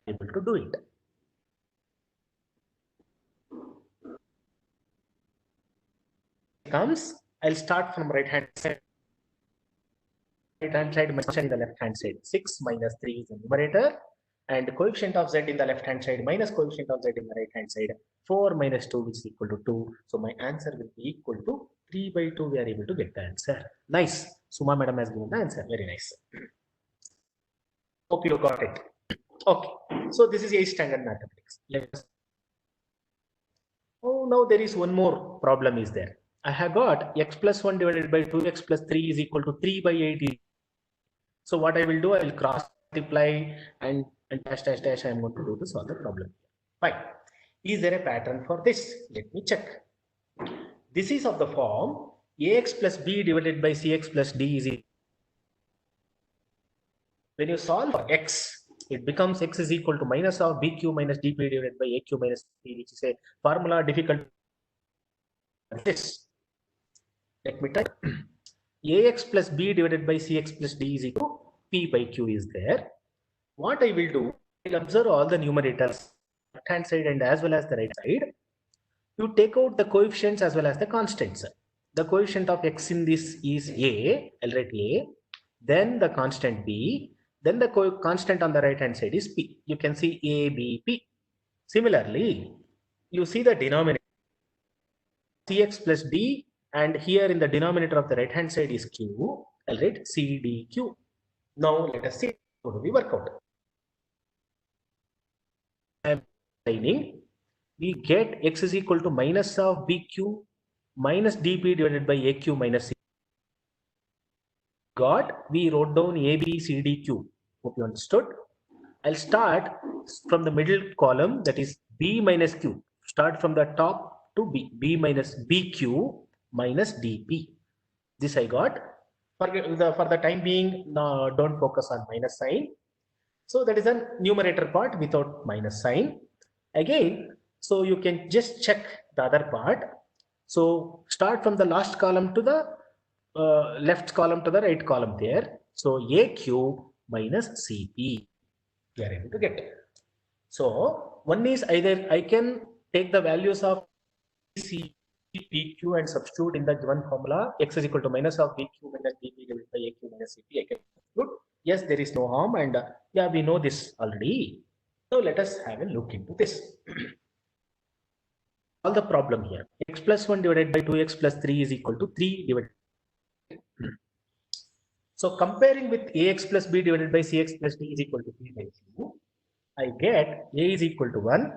Able to do it. Comes, I'll start from right hand side. Right hand side minus in the left hand side. 6 minus 3 is the numerator, and coefficient of z in the left hand side minus coefficient of z in the right hand side. 4 minus 2, which is equal to 2. So my answer will be equal to 3 by 2. We are able to get the answer. Nice. Suma madam has given the answer. Very nice. Hope you got it. Okay. So this is 8th standard mathematics. Oh, now there is one more problem is there. I have got x plus 1 divided by 2x plus 3 is equal to 3 by 8. So what I will do, I will cross multiply and dash dash dash I am going to do to solve the problem. Fine. Is there a pattern for this? Let me check. This is of the form ax plus b divided by cx plus d is equal. When you solve for x, it becomes x is equal to minus of bq minus dp divided by aq minus c, which is a formula difficult. This. Let me try. Ax plus b divided by cx plus d is equal to p by q is there. What I will do, I will observe all the numerators, left hand side and as well as the right side. You take out the coefficients as well as the constants. The coefficient of x in this is a, I'll write a, then the constant b, then the constant on the right hand side is p. You can see a, b, p. Similarly, you see the denominator cx plus d, and here in the denominator of the right hand side is q. I'll write c, d, q. Now let us see how do we work out. We get x is equal to minus of bq minus dp divided by aq minus c. We wrote down a, b, c, d, q. Hope you understood. I'll start from the middle column, that is b minus q. Start from the top to b minus bq minus dp. This I got. For the time being, no, don't focus on minus sign. So that is a numerator part without minus sign. Again, so you can just check the other part. So start from the last column to the left column to the right column there. So AQ minus CP, you are able to get. So one is either I can take the values of C, PQ and substitute in the given formula. X is equal to minus of BQ minus DP divided by AQ minus CP. I can substitute. Yes, there is no harm, and yeah, we know this already. So let us have a look into this. All the problem here. X plus 1 divided by 2x plus 3 is equal to 3 divided. So comparing with ax plus b divided by cx plus d is equal to 3 by 2, I get a is equal to 1,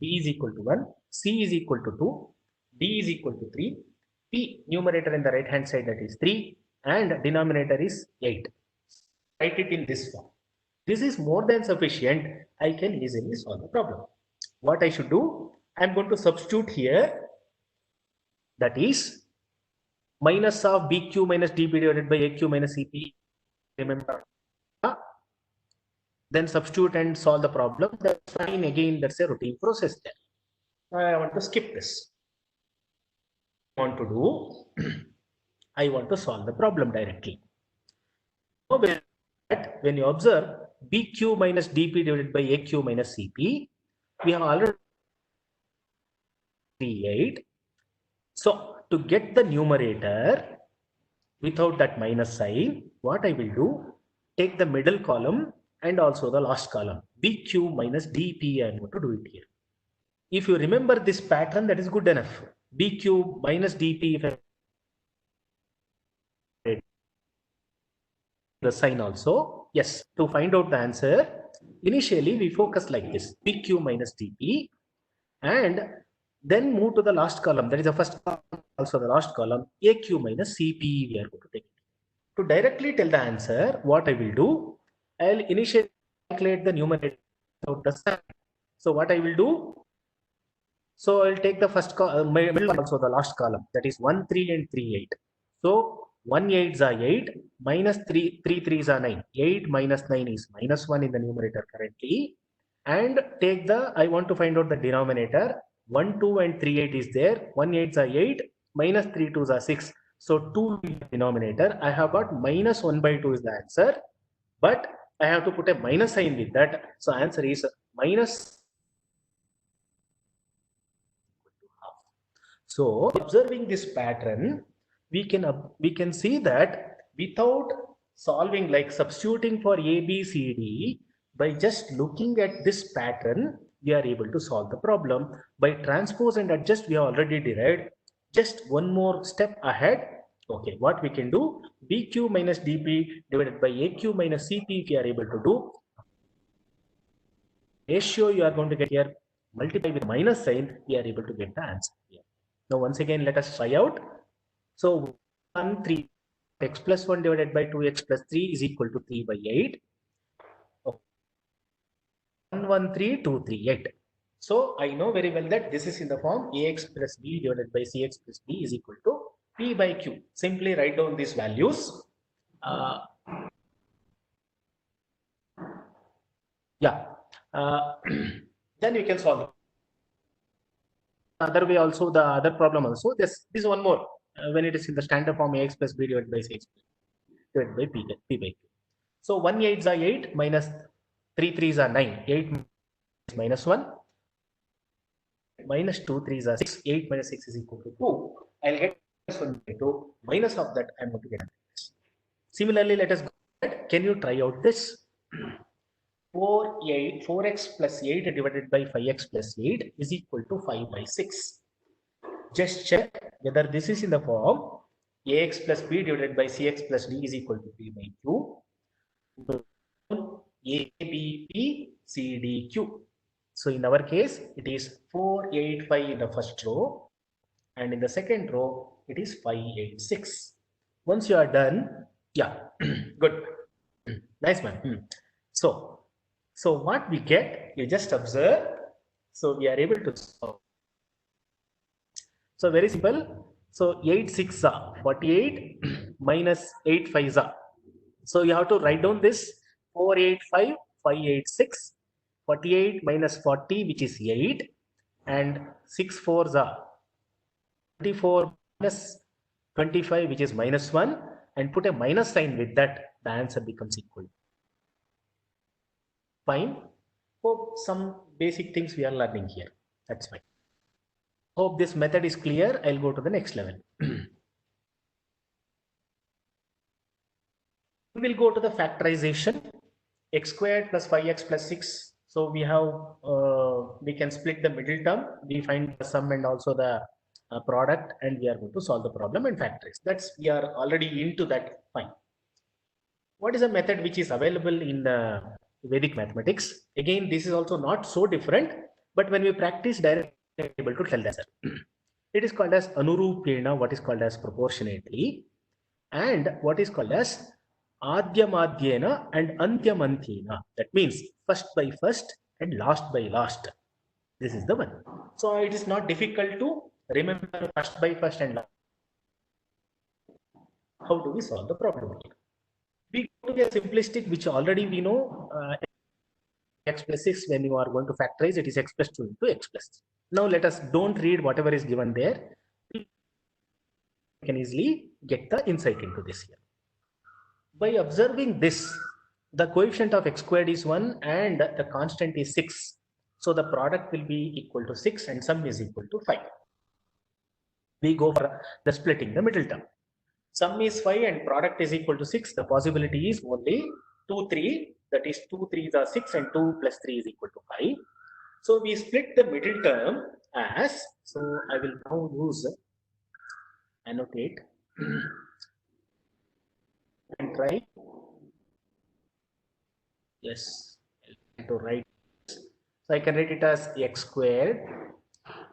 b is equal to 1, c is equal to 2, d is equal to 3, p numerator in the right hand side, that is 3, and denominator is 8. Write it in this form. This is more than sufficient. I can easily solve the problem. What I should do? I am going to substitute here, that is minus of BQ minus DP divided by AQ minus CP. Remember, then substitute and solve the problem. That's fine. Again, that's a routine process there. I want to skip this. What I want to do, I want to solve the problem directly. When you observe BQ minus DP divided by AQ minus CP, we have already 38. So to get the numerator without that minus sign, what I will do, take the middle column and also the last column, BQ minus DP. I am going to do it here. If you remember this pattern, that is good enough. BQ minus DP, if I the sign also, yes, to find out the answer, initially we focus like this, BQ minus DP, and then move to the last column, that is the first column, also the last column, AQ minus CP we are going to take. To directly tell the answer, what I will do, I will initially calculate the numerator of the sign. So what I will do, so I will take the first middle also the last column, that is 1, 3 and 3, 8. So 1 8s are 8, minus 3 3s are 9. 8 minus 9 is minus 1 in the numerator currently. And take the, I want to find out the denominator. 1 2 and 3 8 is there. 1 8s are 8, minus 3 2s are 6. So 2 in the denominator. I have got minus 1 by 2 is the answer. But I have to put a minus sign with that. So answer is minus. So observing this pattern, we can see that without solving, like substituting for A, B, C, D, by just looking at this pattern, we are able to solve the problem. By transpose and adjust, we have already derived. Just one more step ahead. Okay, what we can do, BQ minus DP divided by AQ minus CP, we are able to do. Ratio you are going to get here, multiply with minus sign, we are able to get the answer here. Now once again, let us try out. So 1 3 x plus 1 divided by 2x plus 3 is equal to 3 by 8. 1 1 3 2 3 8. So I know very well that this is in the form ax plus b divided by cx plus d is equal to p by q. Simply write down these values. Then we can solve it. Other way also, the other problem also, this is one more. When it is in the standard form, ax plus b divided by cx divided by p by q. So 1 8s are 8, minus 3 3s are 9. 8 minus 1, minus 2 3s are 6. 8 minus 6 is equal to 2. I'll get minus 1 by 2. Minus of that, I'm going to get this. Similarly, let us go ahead. Can you try out this? 4x plus 8 divided by 5x plus 8 is equal to 5 by 6. Just check whether this is in the form ax plus b divided by cx plus d is equal to p by q. A, B, P, C, D, Q. So in our case, it is 4, 8, 5 in the first row, and in the second row, it is 5, 8, 6. Once you are done, yeah, good, nice man. So what we get, you just observe. So we are able to solve. So very simple. So 8 6 are 48 minus 8 5s are. So you have to write down this 485 586 48 minus 40, which is 8, and 6 4s are 24 minus 25, which is minus 1, and put a minus sign with that, the answer becomes equal. Fine. Hope some basic things we are learning here. That's fine. Hope this method is clear. I'll go to the next level. We will go to the factorization. X squared plus 5x plus 6. So we have, we can split the middle term. We find the sum and also the product, and we are going to solve the problem and factorize. That's, we are already into that. Fine. What is a method which is available in the Vedic mathematics? Again, this is also not so different, but when we practice directly, we are able to tell the answer. It is called as Anurupena, what is called as proportionately, and what is called as Adhyamadhyena and Antyamanthena. That means first by first and last by last. This is the one. So it is not difficult to remember first by first and last. How do we solve the problem? We go to a simplistic, which already we know, x plus 6, when you are going to factorize, it is x plus 2 into x plus 3. Now let us don't read whatever is given there. We can easily get the insight into this here. By observing this, the coefficient of x squared is 1 and the constant is 6. So the product will be equal to 6 and sum is equal to 5. We go for the splitting the middle term. Sum is 5 and product is equal to 6. The possibility is only 2, 3. That is 2 3s are 6 and 2 plus 3 is equal to 5. So we split the middle term as, so I will now use annotate and try. Yes, I'll to write. So I can write it as x squared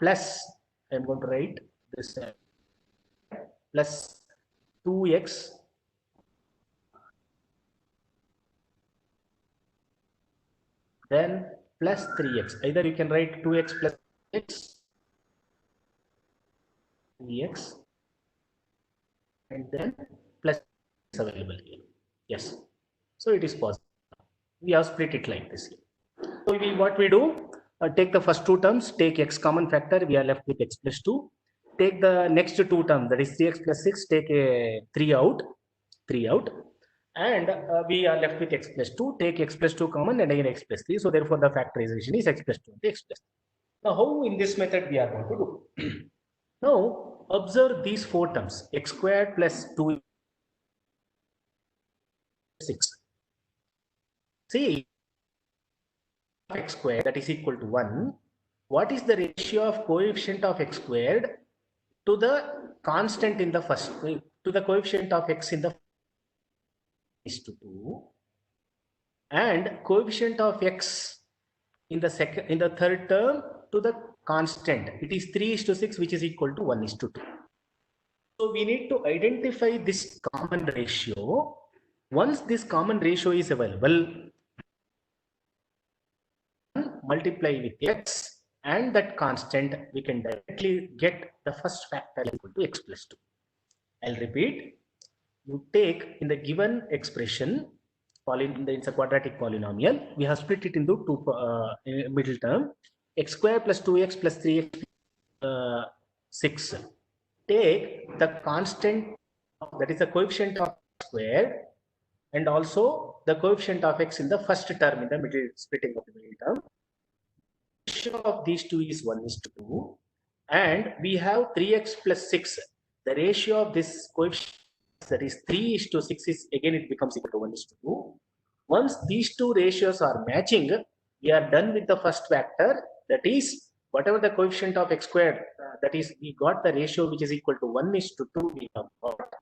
plus, I'm going to write this plus 2x then plus 3x. Either you can write 2x plus x, 3x, and then plus is available here. Yes. So it is possible. We have split it like this here. So what we do, take the first two terms, take x common factor, we are left with x plus 2. Take the next two terms, that is 3x plus 6, take a 3 out, and we are left with x plus 2, take x plus 2 common and again x plus 3. So therefore the factorization is x plus 2 into x plus 3. Now how in this method we are going to do? Now observe these four terms, x squared plus 2 6. See, x squared, that is equal to 1. What is the ratio of coefficient of x squared to the constant in the first, to the coefficient of x in the is to 2, and coefficient of x in the second, in the third term to the constant, it is 3:6, which is equal to 1:2. So we need to identify this common ratio. Once this common ratio is available, multiply with x and that constant, we can directly get the first factor equal to x plus 2. I'll repeat. You take in the given expression, it's a quadratic polynomial, we have split it into two middle term, x squared plus 2x plus 3x 6. Take the constant, that is the coefficient of square, and also the coefficient of x in the first term in the middle, splitting of the middle term. The ratio of these two is 1:2, and we have 3x plus 6. The ratio of this coefficient, that is 3:6, is again it becomes equal to 1:2. Once these two ratios are matching, we are done with the first factor, that is whatever the coefficient of x squared, that is we got the ratio which is equal to 1:2, we have got.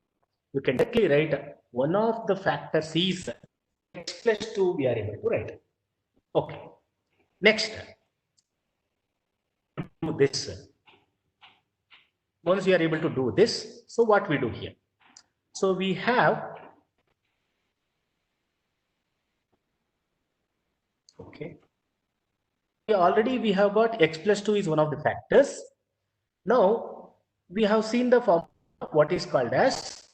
You can directly write one of the factors is x plus 2, we are able to write. Okay. Next, do this. Once we are able to do this, so what we do here? So we have, okay, we have got x plus 2 is one of the factors. Now we have seen the form of what is called as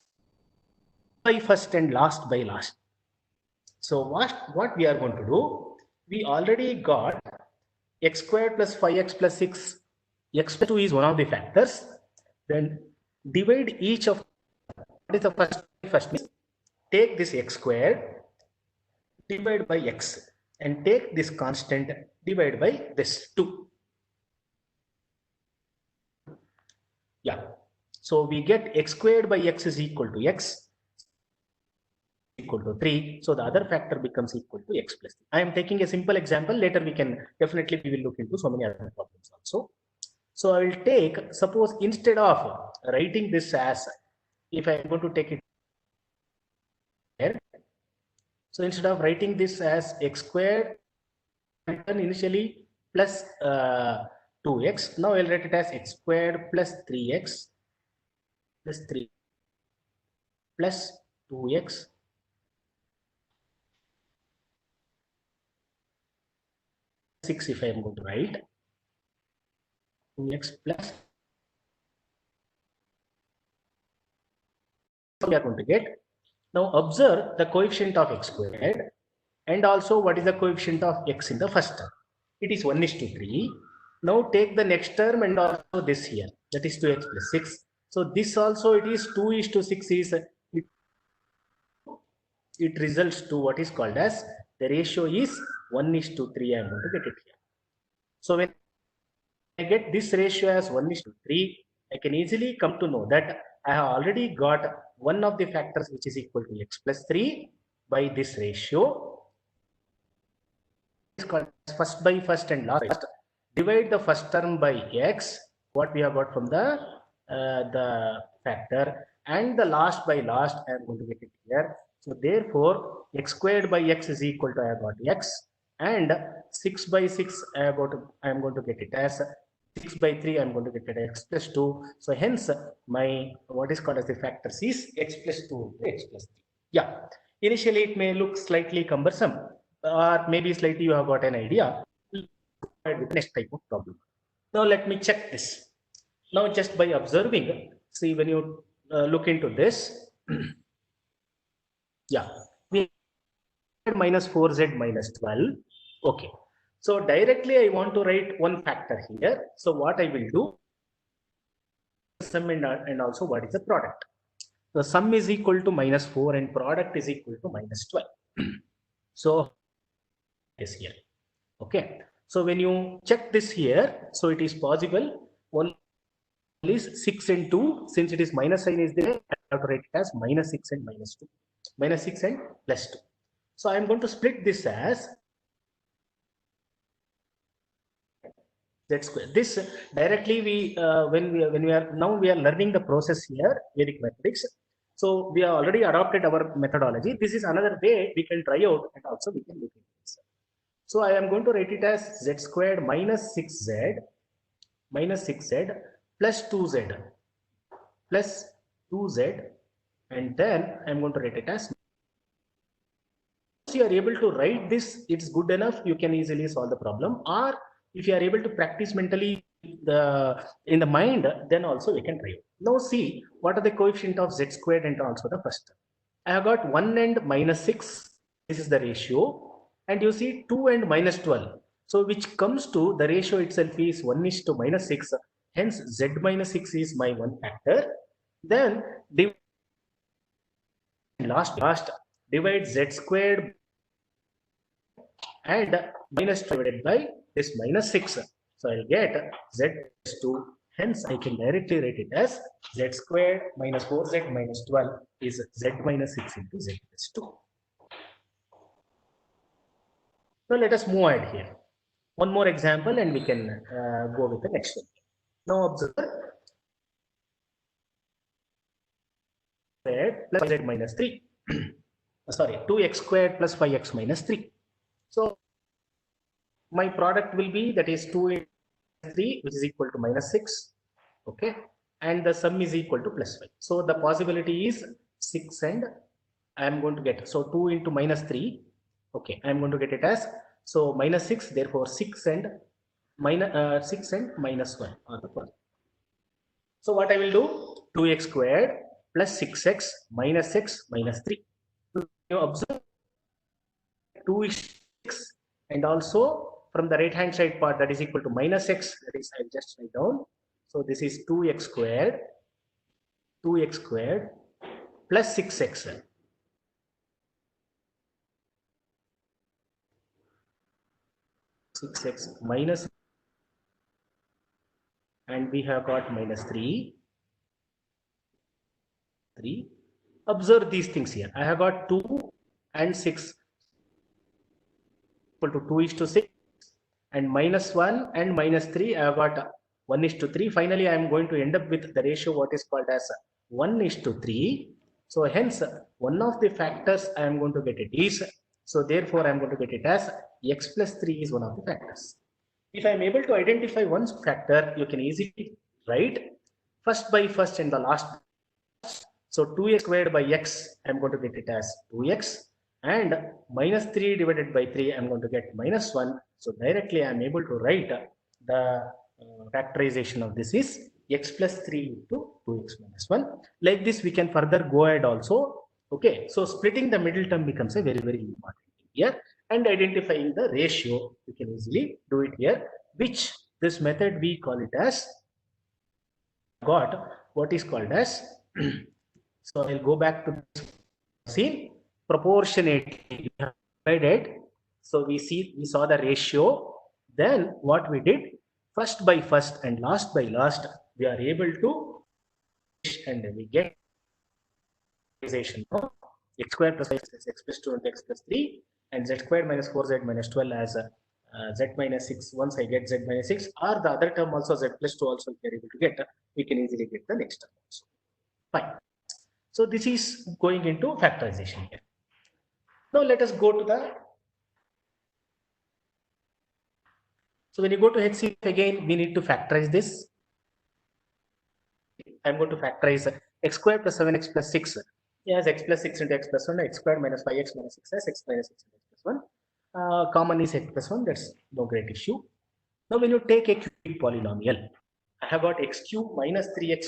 by first and last by last. So what we are going to do, we already got x squared plus 5x plus 6, x plus 2 is one of the factors. Then divide each of, what is the first means, take this x squared, divide by x, and take this constant, divide by this 2. Yeah. So we get x squared by x is equal to x equal to 3. So the other factor becomes equal to x plus 3. I am taking a simple example. Later we will look into so many other problems also. So I will take, suppose instead of writing this as, if I am going to take it here, so instead of writing this as x squared initially plus 2x, now I'll write it as x squared plus 3x plus 3 plus 2x six, if I am going to write 2x plus, we are going to get. Now observe the coefficient of x squared and also what is the coefficient of x in the first term. It is 1:3. Now take the next term and also this here, that is 2x plus 6. So this also it is 2:6 is, it results to what is called as, the ratio is 1:3. I am going to get it here. So when I get this ratio as 1:3, I can easily come to know that I have already got one of the factors which is equal to x plus 3 by this ratio. It's called first by first and last by last. Divide the first term by x, what we have got from the factor, and the last by last, I am going to get it here. So therefore, x squared by x is equal to, I have got x, and 6 by 6 I am going to get it as 6 by 3, I am going to get it x plus 2. So hence my what is called as the factors is x plus 2 x plus 3. Yeah, initially it may look slightly cumbersome, or maybe slightly you have got an idea with the next type of problem. Now let me check this. Now just by observing, see when you look into this, yeah, we had minus 4z minus 12. Okay, so directly I want to write one factor here. So what I will do, sum and also what is the product. The sum is equal to minus 4 and product is equal to minus 12. So this here. Okay, so when you check this here, so it is possible, one is 6 and 2, since it is minus sign is there, I have to write it as minus 6 and minus 2, minus 6 and plus 2. So I am going to split this as z square. This directly we when we are learning the process here, Vedic mathematics. So we have already adopted our methodology. This is another way we can try out and also we can look into this. So I am going to write it as z squared minus 6z plus 2z plus 2z, and then I am going to write it as, if you are able to write this, it's good enough, you can easily solve the problem. Or if you are able to practice mentally in the mind, then also we can try it. Now see what are the coefficient of z squared and also the first term. I have got 1 and minus 6, this is the ratio, and you see 2 and minus 12, so which comes to the ratio itself is 1:6, hence z minus 6 is my one factor. Then last divide z squared and minus divided by this minus 6, so I'll get z plus 2, hence I can directly write it as z squared minus 4z minus 12 is z minus 6 into z plus 2. So let us move ahead here. One more example and we can go with the next one. Now observe plus 5z minus 3. Sorry, 2x squared plus 5x minus 3. So my product will be, that is 2 into 3, which is equal to minus 6. Okay, and the sum is equal to plus 5. So the possibility is 6 and I am going to get, so 2 into minus 3. Okay, I am going to get it as, so minus 6, therefore 6 and minus 1 are the product. So what I will do, 2x squared plus 6x minus x minus 3. You observe 2 is 6, and also from the right hand side part, that is equal to minus x, that is, I'll just write down. So this is 2x squared plus 6x. Minus, and we have got minus 3. Observe these things here. I have got 2 and 6 equal to 2 is to 6, and minus 1 and minus 3, I have got 1 is to 3. Finally, I am going to end up with the ratio what is called as 1 is to 3. So hence, one of the factors I am going to get it is, so therefore I am going to get it as x plus 3 is one of the factors. If I am able to identify one factor, you can easily write first by first and the last. So 2x squared by x, I am going to get it as 2x, and minus 3 divided by 3, I am going to get minus 1. So directly I am able to write the factorization of this is x plus 3 into 2x minus 1. Like this, we can further go ahead also. Okay, so splitting the middle term becomes a very, very important thing here, and identifying the ratio, you can easily do it here, which this method we call it as got what is called as so I'll go back to this scene. Proportionately we have divided, so we saw the ratio. Then what we did, first by first and last by last, we are able to, and we get of x squared plus x plus 2 and x plus 3, and z squared minus 4z minus 12 as z minus 6. Once I get z minus 6, or the other term also z plus 2 also, if we are able to get, we can easily get the next term also. Fine. So this is going into factorization here. Now let us go to the, so when you go to HCF again, we need to factorize this. I'm going to factorize x squared plus 7x plus 6 as x plus 6 into x plus 1, x squared minus 5x minus 6 as x minus 6 into x plus 1. Common is x plus 1, that's no great issue. Now when you take a cubic polynomial, I have got x cube minus 3x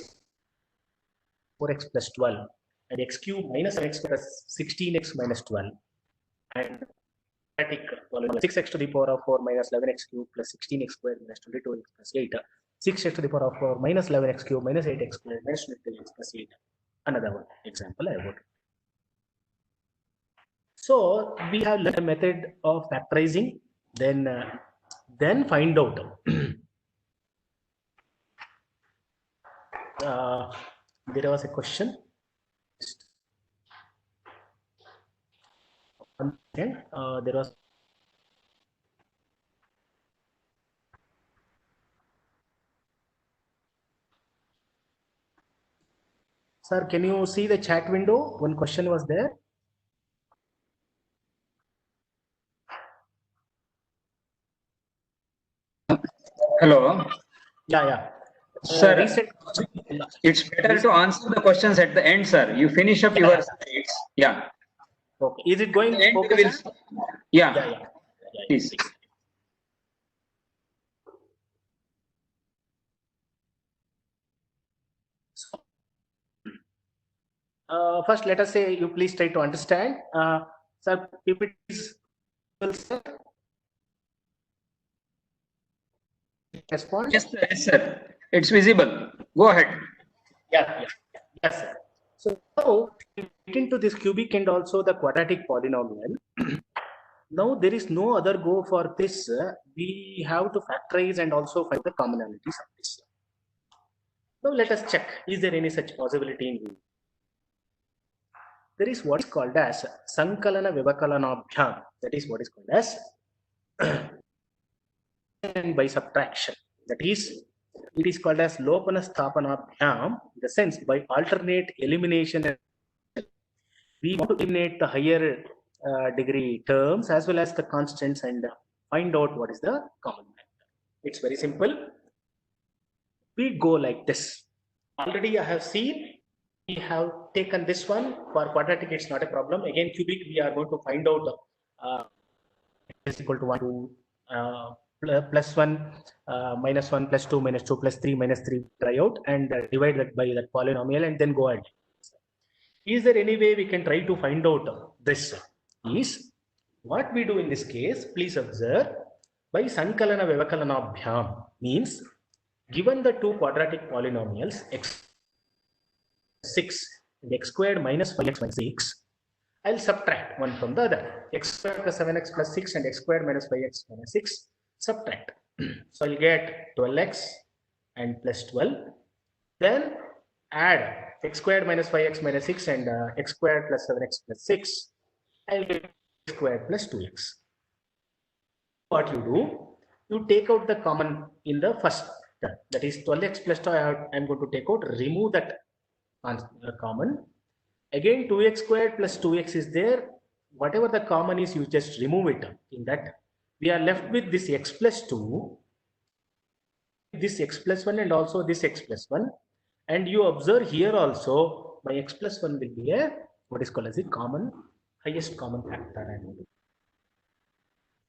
4x plus 12, and x cube minus x plus 16x minus 12, and quadratic polynomial 6x to the power of 4 minus 11x cube plus 16x squared minus 22x plus 8, 6x to the power of 4 minus 11x cube minus 8x squared minus 22x plus 8. Another one example I have got. So we have learned a method of factorizing, then find out. There was a question. There was Sir, can you see the chat window? One question was there. Hello. Yeah. Sir, it's better to answer the questions at the end, sir. You finish up your slides. Yeah. Okay. Is it going? Yeah. Please. First, let us say you please try to understand. Sir, if it is response. Yes, sir. It's visible. Go ahead. Yes, sir. So now we get into this cubic and also the quadratic polynomial. Now there is no other go for this. We have to factorize and also find the commonalities of this. Now let us check. Is there any such possibility in you? There is what is called as Sankalana Vivakalanabhyam. That is what is called as and by subtraction. That is, it is called as Lopana Sthapanabhyam, in the sense by alternate elimination. We want to eliminate the higher degree terms as well as the constants and find out what is the common factor. It's very simple. We go like this. Already I have seen. We have taken this one for quadratic, it's not a problem. Again, cubic, we are going to find out is equal to 1 to plus 1 minus 1 plus 2 minus 2 plus 3 minus 3 try out and divide that by that polynomial and then go ahead. Is there any way we can try to find out this? Is what we do in this case, please observe, by Sankalana Vyavakalanabhyam means given the two quadratic polynomials x6 and x squared minus 5x minus 6, I'll subtract one from the other. X squared plus 7x plus 6 and x squared minus 5x minus 6, subtract. So I'll get 12x and plus 12. Then add x squared minus 5x minus 6 and x squared plus 7x plus 6. I'll get x squared plus 2x. What you do, you take out the common in the first term, that is 12x plus 2. I'm going to take out, remove that common. Again 2x squared plus 2x is there. Whatever the common is, you just remove it. In that we are left with this x plus 2, this x plus 1 and also this x plus 1. And you observe here also my x plus 1 will be a what is called as the common, highest common factor.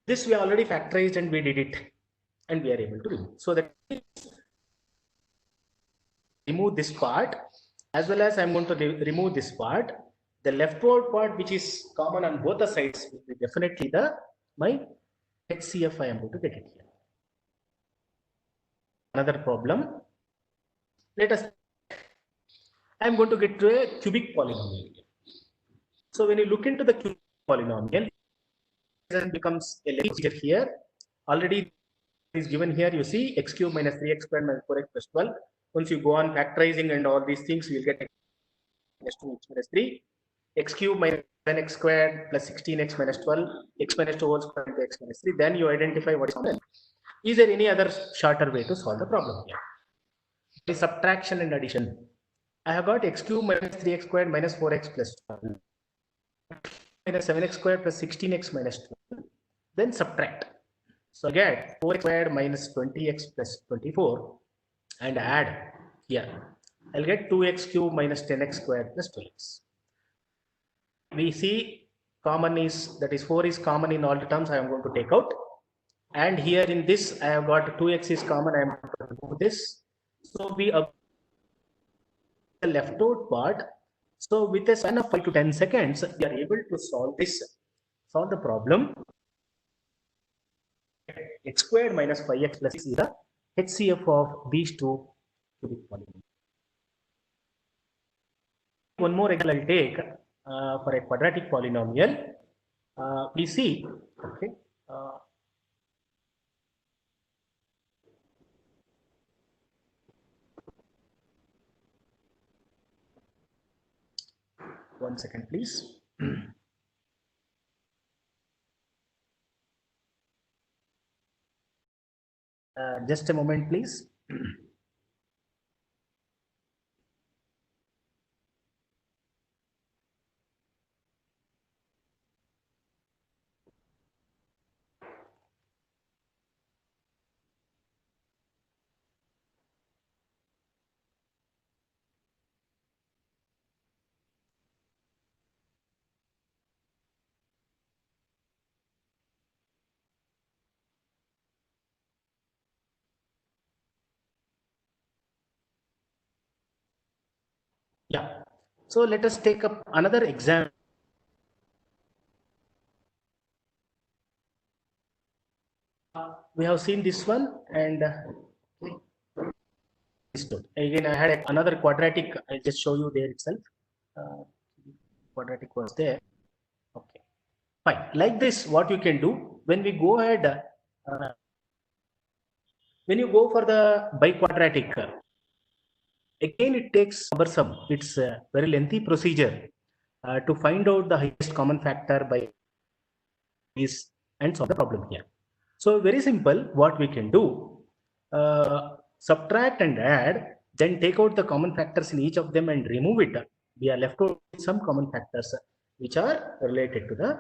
This we already factorized and we did it and we are able to remove. So that remove this part as well as I'm going to remove this part. The leftward part which is common on both the sides will be definitely the my HCF. I am going to get it here. Another problem. Let us. I am going to get to a cubic polynomial. So when you look into the cubic polynomial, it becomes a little easier here. Already is given here. You see x cube minus 3x squared minus 4x plus 12. Once you go on factorizing and all these things, you will get x minus 2 x minus 3, x cube minus 10x squared plus 16x minus 12, x minus 2 whole squared into x minus 3. Then you identify what is common. Is there any other shorter way to solve the problem here? The subtraction and addition. I have got x cube minus 3x squared minus 4x plus 12 minus 7x squared plus 16x minus 12. Then subtract. So again 4x squared minus 20x plus 24 and add here. I'll get 2x cube minus 10x squared plus 12x. We see common is, that is 4 is common in all the terms. I am going to take out. And here in this, I have got 2x is common. I am going to remove this. So we have the left out part. So with a span of 5 to 10 seconds, we are able to solve the problem. X squared minus 5x plus 6 is the HCF of these two cubic polynomials. One more example I'll take for a quadratic polynomial. We see, okay. One second, please. Just a moment, please. Yeah. So let us take up another example. We have seen this one and again I had another quadratic. I'll just show you there itself. Quadratic was there. Okay, fine. Like this, what you can do when we go ahead, when you go for the biquadratic, again it takes cumbersome. It's a very lengthy procedure to find out the highest common factor by this and solve the problem here. So very simple, what we can do, subtract and add, then take out the common factors in each of them and remove it. We are left with some common factors which are related to the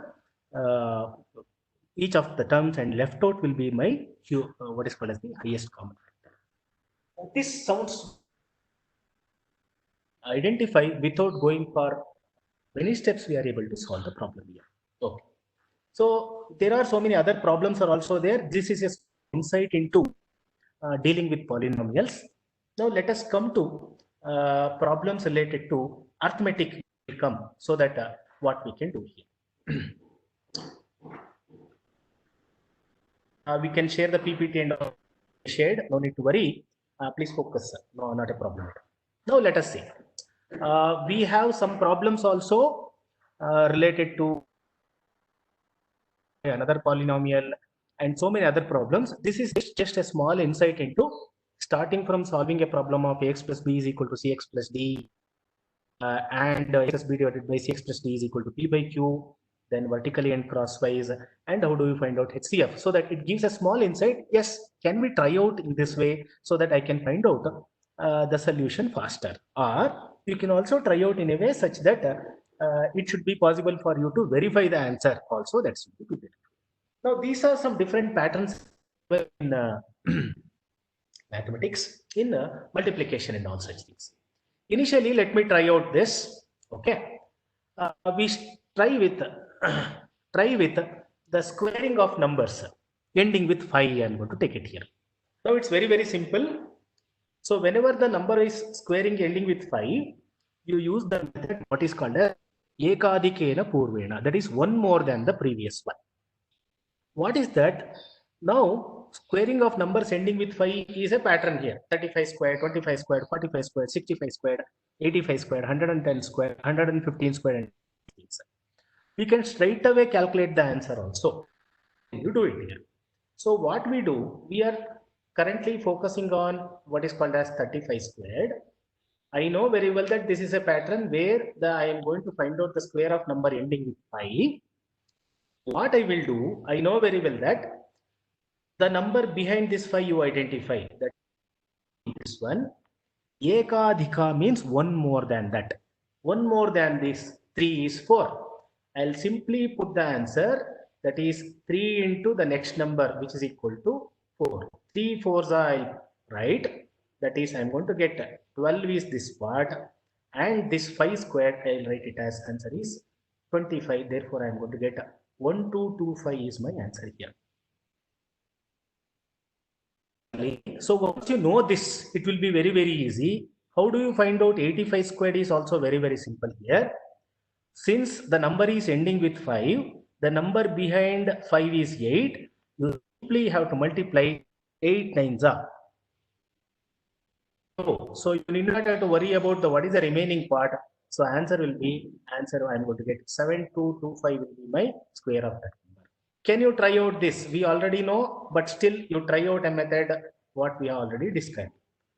each of the terms, and left out will be my what is called as the highest common factor. This sounds identify without going for many steps. We are able to solve the problem here. Okay. So there are so many other problems are also there. This is an insight into dealing with polynomials. Now let us come to problems related to arithmetic come, so that what we can do here. We can share the PPT and all shared. No need to worry. Please focus. No, not a problem. Now let us see. We have some problems also related to another polynomial and so many other problems. This is just a small insight into starting from solving a problem of ax plus b is equal to cx plus d and x plus b divided by cx plus d is equal to p by q, then vertically and crosswise, and how do you find out HCF, so that it gives a small insight. Yes, can we try out in this way so that I can find out the solution faster, or you can also try out in a way such that it should be possible for you to verify the answer also. That's good. Now these are some different patterns in mathematics, in multiplication and all such things. Initially, let me try out this. Okay, we try with the squaring of numbers ending with 5. I'm going to take it here. Now it's very simple. So whenever the number is squaring ending with 5, you use the method what is called a ekadikena purvena. That is one more than the previous one. What is that? Now squaring of numbers ending with 5 is a pattern here. 35 squared, 25 squared, 45 squared, 65 squared, 85 squared, 110 squared, 115 squared, and we can straight away calculate the answer also. You do it here. So what we do, we are currently focusing on what is called as 35 squared. I know very well that this is a pattern where I am going to find out the square of number ending with 5. What I will do, I know very well that the number behind this 5 you identify, that this one. Ekadhika means one more than that. One more than this 3 is 4. I'll simply put the answer, that is 3 into the next number, which is equal to 4. 3 4s are right. That is, I'm going to get 12 is this part, and this 5 squared, I'll write it as answer is 25. Therefore, I'm going to get 1225 is my answer here. So once you know this, it will be very easy. How do you find out 85 squared is also very simple here. Since the number is ending with 5, the number behind 5 is 8. You simply have to multiply 8 9s are. So you need not have to worry about what is the remaining part. So answer will be, I'm going to get 7225 will be my square of that number. Can you try out this? We already know, but still you try out a method what we have already described.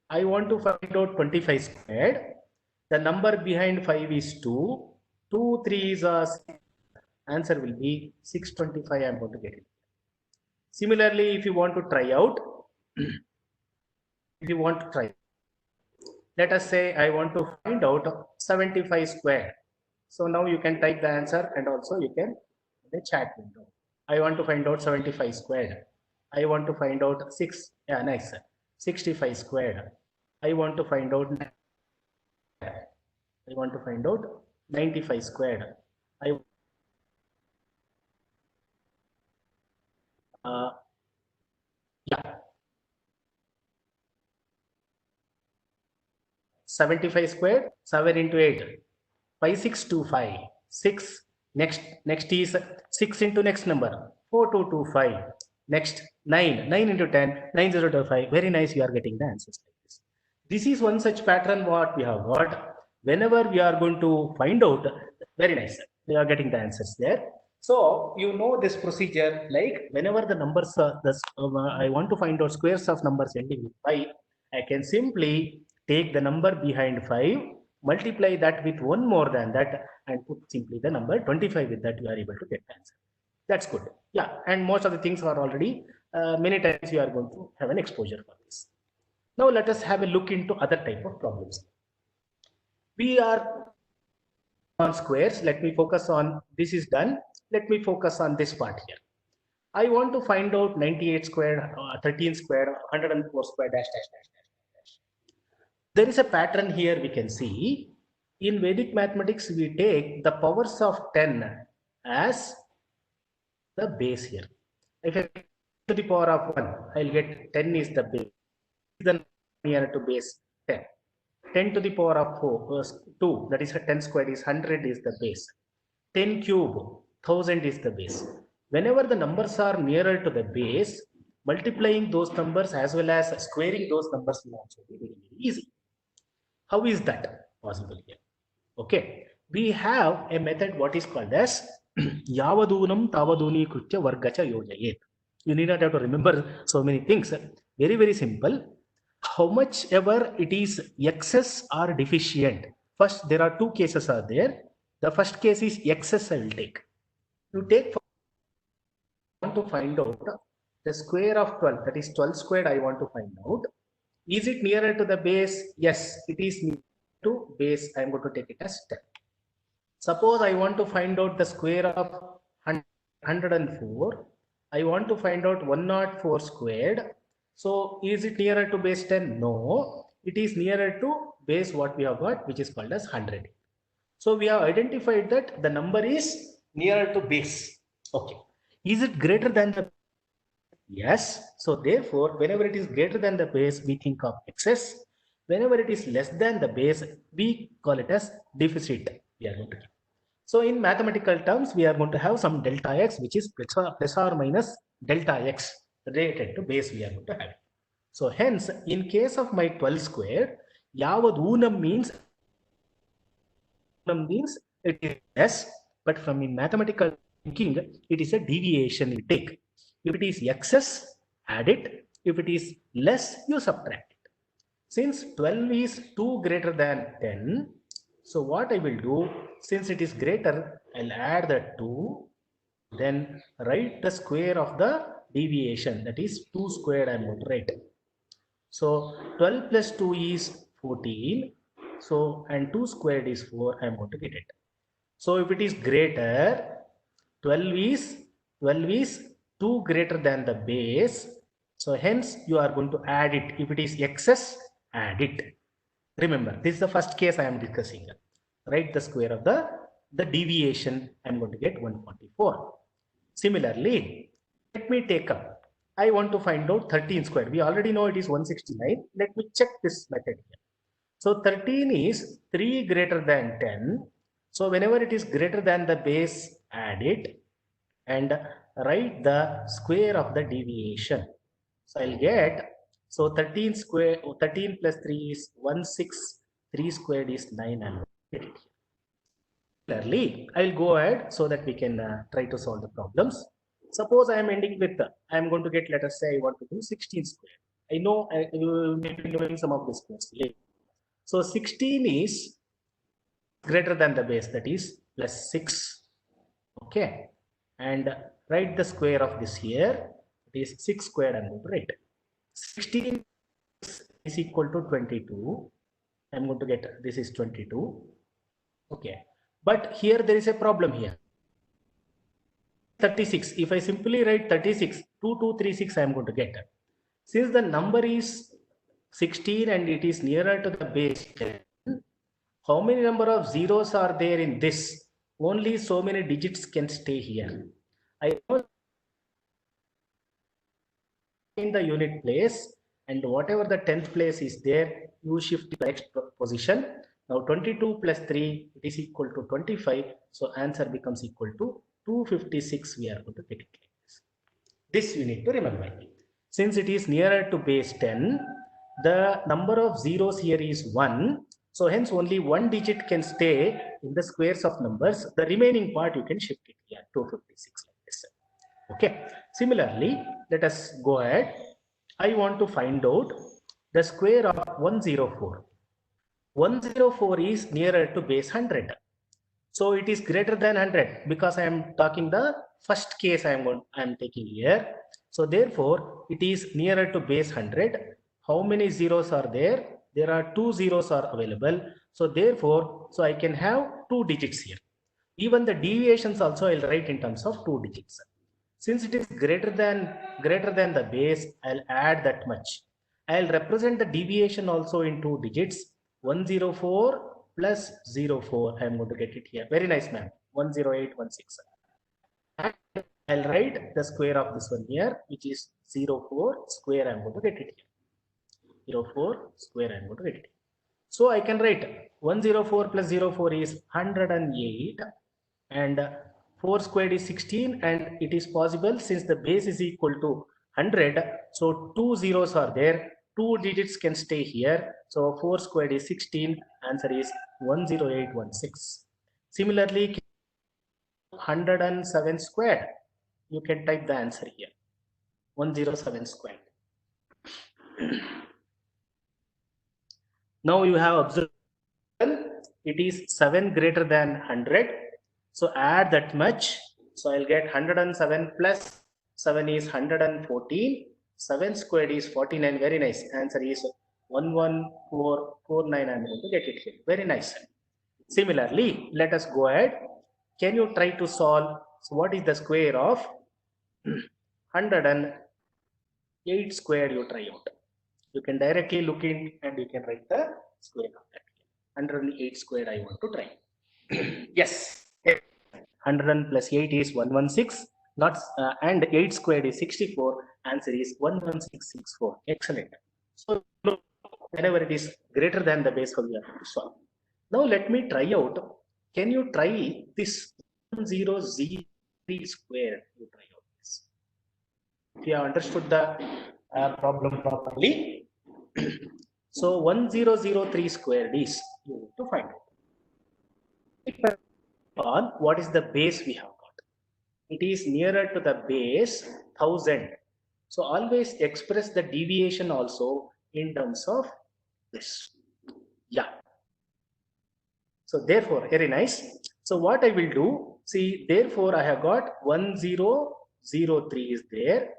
I want to find out 25 squared. The number behind 5 is 2. 2 3s are 6. Answer will be 625. I'm going to get it. Similarly, if you want to try out, let us say I want to find out 75 squared. So now you can type the answer, and also you can in the chat window. I want to find out 75 squared. I want to find out 65 squared. I want to find out 95 squared. Yeah. 75 squared, 7 into 8, 5625. 6. Next is 6 into next number, 4225. Next 9 into 10, 9025. Very nice, you are getting the answers like this. This is one such pattern what we have got. Whenever we are going to find out, very nice, we are getting the answers there. So you know this procedure, like whenever the numbers I want to find out squares of numbers ending with 5, I can simply take the number behind 5, multiply that with one more than that, and put simply the number 25 with that, you are able to get the answer. That's good. Yeah, and most of the things are already many times you are going to have an exposure for this. Now let us have a look into other type of problems. We are on squares. Let me focus on this is done. Let me focus on this part here. I want to find out 98 squared, 13 squared, 104 squared, dash. There is a pattern here we can see. In Vedic mathematics, we take the powers of 10 as the base here. If I take to the power of 1, I'll get 10 is the base. Then near to base 10. 10 to the power of 4, 2, that is 10 squared is 100 is the base. 10 cube, 1000 is the base. Whenever the numbers are nearer to the base, multiplying those numbers as well as squaring those numbers will also be very, very easy. How is that possible here? Okay, we have a method what is called as Yavadunam Tavaduni Krutya Vargacha Yojayet. You need not have to remember so many things. Very, very simple. How much ever it is excess or deficient. First, there are two cases are there. The first case is excess I will take. You take want to find out the square of 12, that is 12 squared I want to find out. Is it nearer to the base? Yes, it is near to base. I am going to take it as 10. Suppose I want to find out the square of 104. I want to find out 104 squared. So is it nearer to base 10? No, it is nearer to base what we have got, which is called as 100. So we have identified that the number is nearer to base. Okay. Is it greater than the? Yes. So therefore, whenever it is greater than the base, we think of excess. Whenever it is less than the base, we call it as deficit. We are going to. So in mathematical terms, we are going to have some delta x, which is plus or minus delta x related to base we are going to have. So hence, in case of my 12 square, Yavad Unam means it is less, but from in mathematical thinking, it is a deviation you take. If it is excess, add it. If it is less, you subtract it. Since 12 is 2 greater than 10, so what I will do, since it is greater, I'll add the 2, then write the square of the deviation, that is 2 squared I'm going to write. So 12 plus 2 is 14. So, and 2 squared is 4, I'm going to get it. So if it is greater, 12 is 2 greater than the base. So hence you are going to add it. If it is excess, add it. Remember, this is the first case I am discussing. Write the square of the deviation. I'm going to get 144. Similarly, let me take up. I want to find out 13 squared. We already know it is 169. Let me check this method here. So 13 is 3 greater than 10. So whenever it is greater than the base, add it and write the square of the deviation. So I'll get, so 13 plus 3 is 16, 3 squared is 9 and get it here. Similarly, I'll go ahead so that we can try to solve the problems. Suppose I am ending with, I am going to get, let us say I want to do 16 squared. I know you may be knowing some of this question. So 16 is greater than the base, that is plus 6. Okay. And write the square of this here. It is 6 squared I'm going to write. 16 is equal to 22. I'm going to get, this is 22. Okay. But here there is a problem here. 36. If I simply write 36, 2236 I am going to get. Since the number is 16 and it is nearer to the base 10, how many number of zeros are there in this? Only so many digits can stay here. I know in the unit place, and whatever the 10th place is there, you shift the next position. Now 22 plus 3, it is equal to 25. So answer becomes equal to 256. We are going to get it like this. This you need to remember. Since it is nearer to base 10, the number of zeros here is 1. So hence only one digit can stay in the squares of numbers. The remaining part you can shift it here, 256 like this. Okay. Similarly, let us go ahead. I want to find out the square of 104. 104 is nearer to base 100. So it is greater than 100 because I am talking the first case I am taking here. So therefore, it is nearer to base 100. How many zeros are there? There are 2 zeros are available. So therefore, so I can have 2 digits here. Even the deviations also I'll write in terms of 2 digits. Since it is greater than the base, I'll add that much. I'll represent the deviation also in 2 digits. 104 plus 04. I'm going to get it here. Very nice, ma'am. 10816. I'll write the square of this one here, which is 04 square. I'm going to get it here. 04 square. I'm going to get it. So I can write 104 plus 04 is 108, and 4 squared is 16, and it is possible since the base is equal to 100, so 2 zeros are there, 2 digits can stay here, so 4 squared is 16, answer is 10816. Similarly, 107 squared, you can type the answer here, 107 squared. Now you have observed it is 7 greater than 100, so add that much, so I'll get 107 plus 7 is 114, 7 squared is 49. Very nice, answer is 11449. I'm going to get it here. Very nice. Similarly, let us go ahead. Can you try to solve? So what is the square of 108 squared? You try out. You can directly look in and you can write the square of that. 108 squared I want to try. Yes. 100 plus 8 is 116. Not and 8 squared is 64. Answer is 11664. Excellent. So whenever it is greater than the base, we have to solve. Now let me try out. Can you try this 1003 square? You try out this. If you have understood the problem properly. So 1003 squared is, you need to find out. On what is the base we have got? It is nearer to the base 1000. So always express the deviation also in terms of this. Yeah. So therefore, very nice. So what I will do, see, therefore I have got 1003 is there.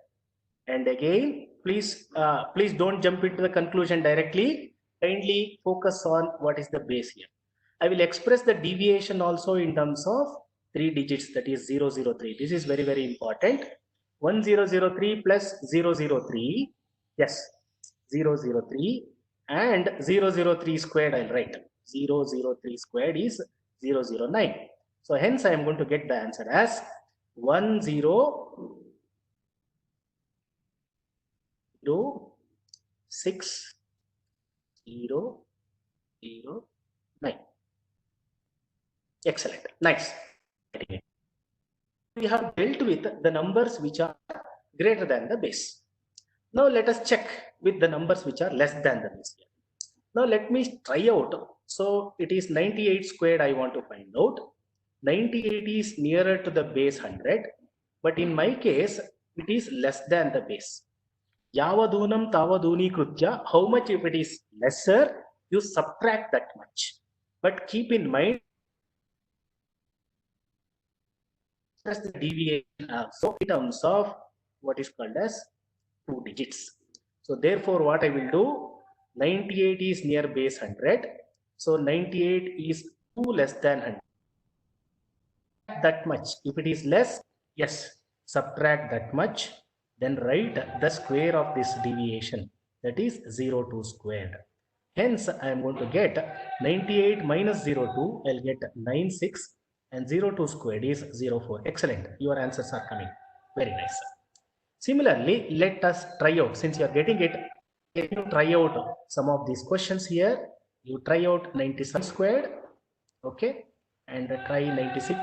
And again, please don't jump into the conclusion directly. Kindly focus on what is the base here. I will express the deviation also in terms of 3 digits, that is 003. This is very, very important. 1003 plus 003, yes, 003, and 003 squared I'll write. 003 squared is 009. So hence I am going to get the answer as 100609. Excellent. Nice. We have dealt with the numbers which are greater than the base. Now let us check with the numbers which are less than the base. Now let me try out. So it is 98 squared I want to find out. 98 is nearer to the base 100, but in my case it is less than the base. Yavadunam tavaduni krutya, how much if it is lesser, you subtract that much. But keep in mind, that's the deviation also in terms of what is called as 2 digits. So therefore what I will do, 98 is near base 100. So 98 is 2 less than 100. That much. If it is less, yes, subtract that much. Then write the square of this deviation, that is 02 squared. Hence, I am going to get 98 minus 02, I'll get 96, and 02 squared is 04. Excellent. Your answers are coming. Very nice. Similarly, let us try out, since you are getting it, can you try out some of these questions here? You try out 97 squared, okay, and try 96,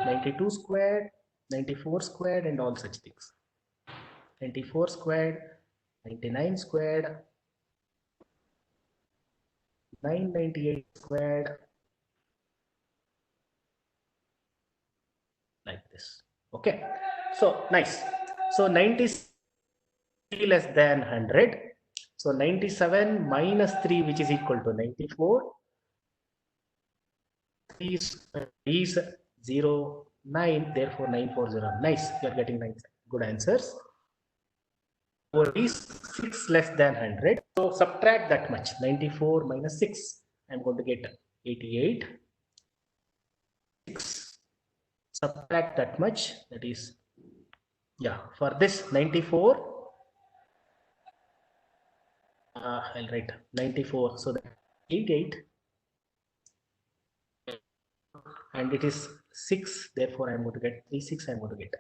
92 squared, 94 squared, and all such things. 94 squared, 99 squared, 998 squared, like this. Okay, so nice. So 93 less than 100. So 97 minus 3, which is equal to 94. 3 is 0, 9, therefore 940. Nice, you are getting nice. Good answers. 4 is 6 less than 100. So subtract that much. 94 minus 6. I'm going to get 88. 6. Subtract that much. That is, yeah, for this 94. I'll write 94. So that 88. And it is 6. Therefore, I'm going to get 36. I'm going to get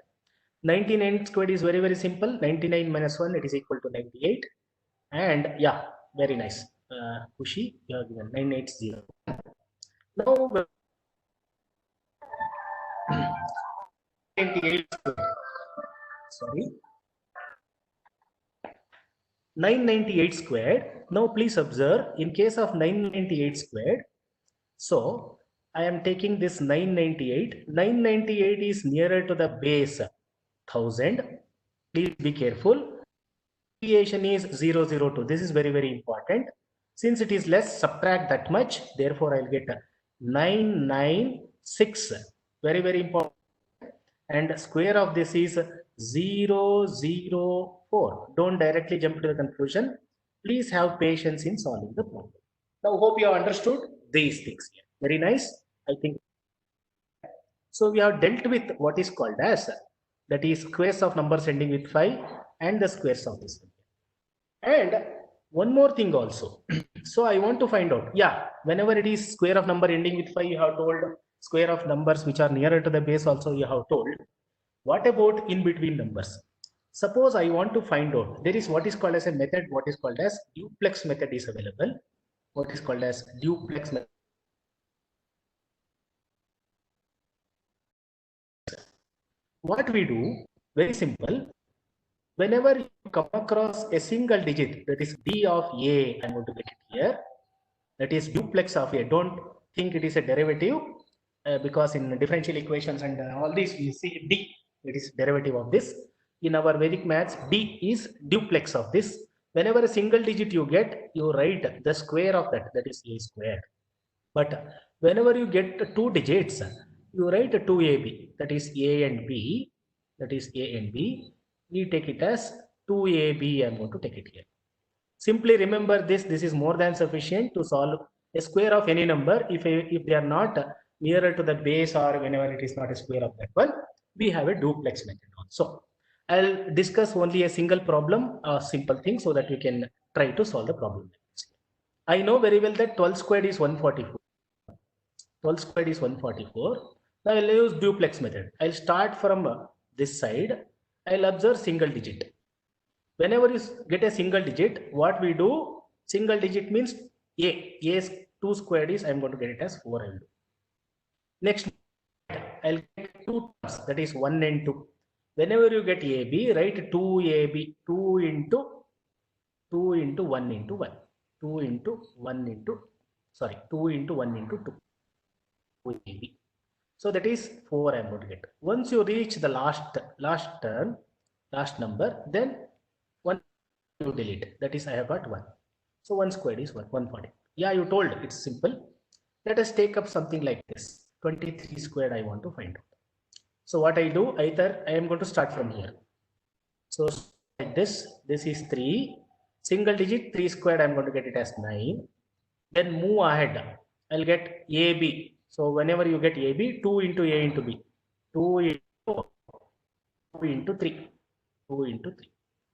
99 squared is very, very simple. 99 minus 1, it is equal to 98. And yeah, very nice. Kushi, you have given 980. Now, 998, sorry, 998 squared. Now, please observe, in case of 998 squared, so I am taking this 998. 998 is nearer to the base 1000. Please be careful. Deviation is 002. This is very, very important. Since it is less, subtract that much. Therefore, I'll get 996. Very, very important. And square of this is 004. Don't directly jump to the conclusion. Please have patience in solving the problem. Now, hope you have understood these things here. Very nice. I think. So we have dealt with what is called as, that is squares of numbers ending with 5 and the squares of this. And one more thing also. So I want to find out, yeah, whenever it is square of number ending with 5, you have told square of numbers which are nearer to the base also you have told. What about in between numbers? Suppose I want to find out, there is what is called as a method, what is called as duplex method is available. What is called as duplex method. What we do, very simple. Whenever you come across a single digit, that is d of a, I'm going to get it here. That is duplex of a. Don't think it is a derivative because in differential equations and all these we see d, it is derivative of this. In our Vedic maths, d is duplex of this. Whenever a single digit you get, you write the square of that, that is a square. But whenever you get two digits, you write 2ab, that is a and b, that is a and b. We take it as 2ab. I'm going to take it here. Simply remember this. This is more than sufficient to solve a square of any number. If they are not nearer to the base or whenever it is not a square of that one, we have a duplex method also. I'll discuss only a single problem, a simple thing, so that we can try to solve the problem. I know very well that 12 squared is 144. 12 squared is 144. Now I'll use duplex method. I'll start from this side. I'll observe single digit. Whenever you get a single digit, what we do, single digit means a is 2 squared is, I'm going to get it as 4 I'll do. Next, I'll get two terms, that is 1 and 2. Whenever you get AB, write 2AB, 2 into 1 into 1, 2 into 1 into, sorry, 2 into 1 into 2, AB. So that is 4 I'm going to get. Once you reach the last term, last number, then 1 you delete. That is I have got 1. So 1 squared is 140. Yeah, you told it's simple. Let us take up something like this. 23 squared I want to find out. So what I do, either I am going to start from here. So like this is 3. Single digit 3 squared I'm going to get it as 9. Then move ahead. I'll get AB. So whenever you get AB, 2 into A into B. 2 into 3. 2 into 3.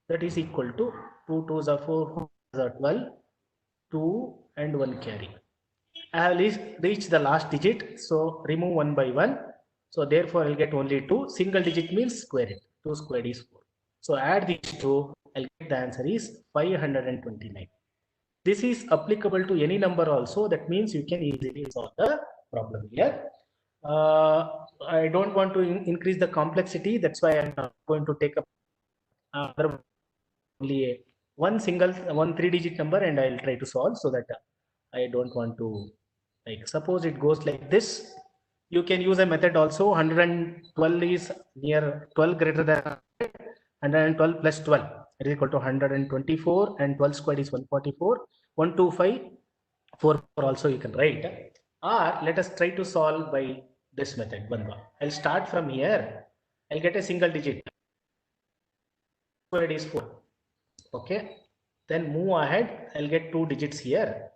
That is equal to 2 2s are 4, 4 are 12, 2 and 1 carry. I have reached the last digit, so remove 1 by 1. So therefore I'll get only 2. Single digit means square it. 2 squared is 4. So add these two, I'll get the answer is 529. This is applicable to any number also. That means you can easily solve the problem here. I don't want to increase the complexity. That's why I'm going to take up only one 3-digit number and I'll try to solve, so that I don't want to, like, suppose it goes like this. You can use a method also. 112 is near 12 greater than 112 plus 12. It is equal to 124 and 12 squared is 144. 125, 4 also you can write. Or let us try to solve by this method. I'll start from here. I'll get a single digit. Squared is 4. Okay. Then move ahead. I'll get 2 digits here.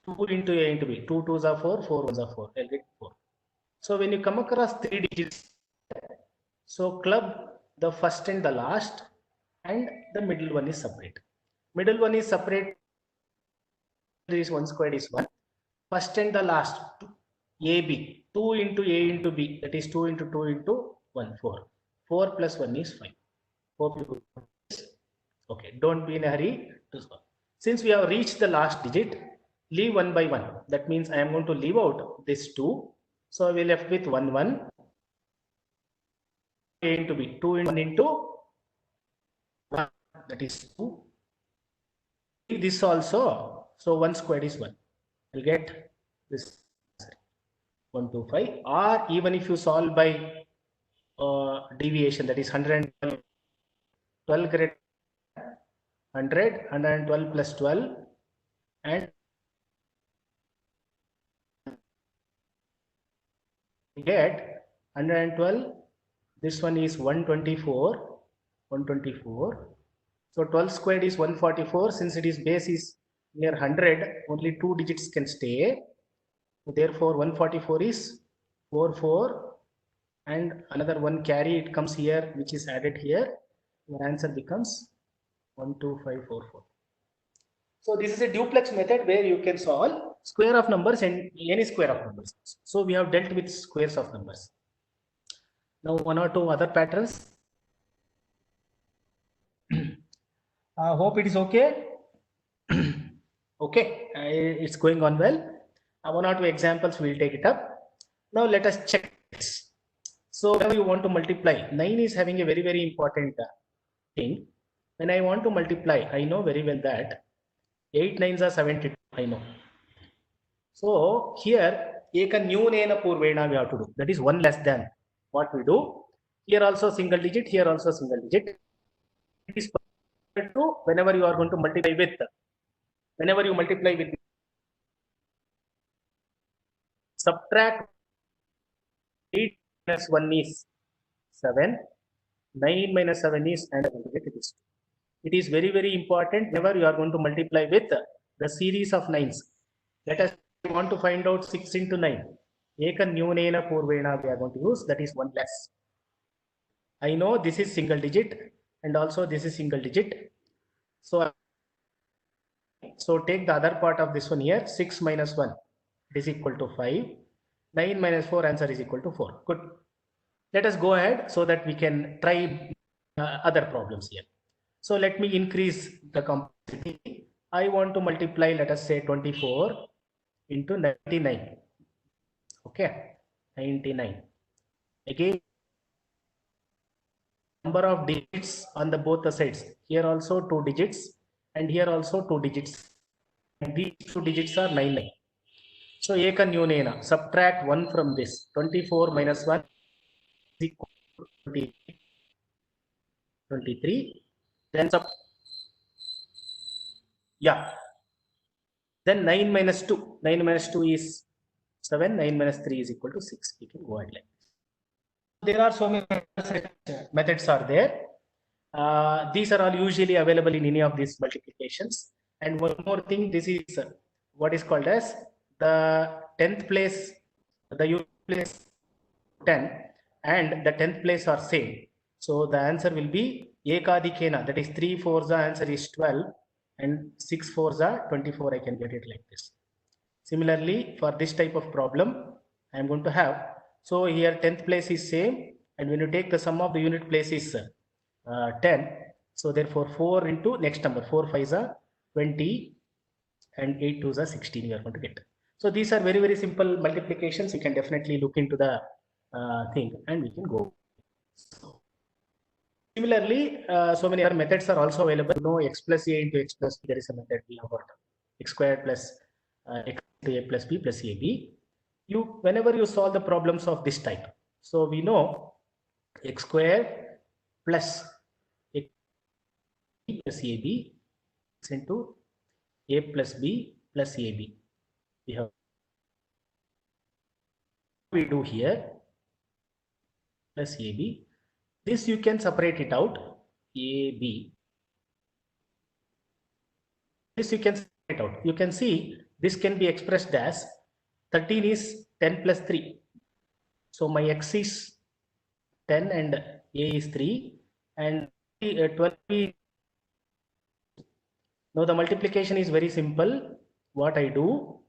2 into A into B. 2 2s are 4, 4 1s are 4. I'll get 4. So when you come across 3 digits, so club the first and the last, and the middle one is separate. Middle one is separate. There is 1 squared is 1. First and the last, AB. 2 into A into B. That is 2 into 2 into 1, 4. 4 plus 1 is 5. 4 okay. Don't be in a hurry to solve. Since we have reached the last digit, leave 1 by 1. That means I am going to leave out this 2. So we left with 1, 1. A into B. 2 into 1. That is 2. Leave this also. So 1 squared is 1. You'll get this 125. Or even if you solve by deviation, that is 112, 12 greater 100, 112 plus 12, and get 112. This one is 124. 124. So 12 squared is 144. Since it is base is near 100, only 2 digits can stay. So therefore 144 is 44, and another one carry it comes here, which is added here. Your answer becomes 12544. So this is a duplex method where you can solve square of numbers and any square of numbers. So we have dealt with squares of numbers. Now one or two other patterns. Hope it is okay. Okay, it's going on well. One or two examples we'll take it up. Now let us check this. So whenever you want to multiply, 9 is having a very, very important thing. When I want to multiply, I know very well that 8 9s are 72. I know. So here, eka nyunena purvena we have to do. That is 1 less than what we do. Here also single digit, here also single digit. It is true whenever you are going to multiply with. Whenever you multiply with, subtract 8 minus 1 is 7. 9 minus 7 is, and it is 2. It is very, very important whenever you are going to multiply with the series of 9s. Let us want to find out 6 into 9. Eka nyunena purvena we are going to use, that is 1 less. I know this is single digit and also this is single digit. So take the other part of this one here. 6 minus 1 is equal to 5. 9 minus 4, answer is equal to 4. Good. Let us go ahead so that we can try other problems here. So let me increase the complexity. I want to multiply, let us say 24 into 99. Okay, 99. Again, number of digits on the both the sides. Here also 2 digits and here also 2 digits. And these 2 digits are 99. So eka nyunena, subtract 1 from this. 24 minus 1 is equal to 23. Then then 9 minus 2. 9 minus 2 is 7. 9 minus 3 is equal to 6. We can go ahead like this. There are so many methods are there. These are all usually available in any of these multiplications. And one more thing, this is what is called as the 10th place, the unit place 10 and the 10th place are same. So the answer will be ekadikena, that is 3 4s, the answer is 12 and 6 4s are 24. I can get it like this. Similarly, for this type of problem, I am going to have, so here 10th place is same, and when you take the sum of the unit places 10, so therefore 4 into next number, 4 5s are 20 and 8 2s are 16 you are going to get. So these are very, very simple multiplications. You can definitely look into the thing and we can go. So, similarly, so many other methods are also available. No x plus a into x plus b, there is a method we have got x squared plus x into a plus b plus ab. Whenever you solve the problems of this type, so we know x squared plus x plus ab is into a plus b plus ab. We have, we do here plus ab. This you can separate it out, ab. This you can separate out. You can see this can be expressed as 13 is 10 plus 3. So my x is 10 and a is 3 and 12 is. Now the multiplication is very simple. What I do,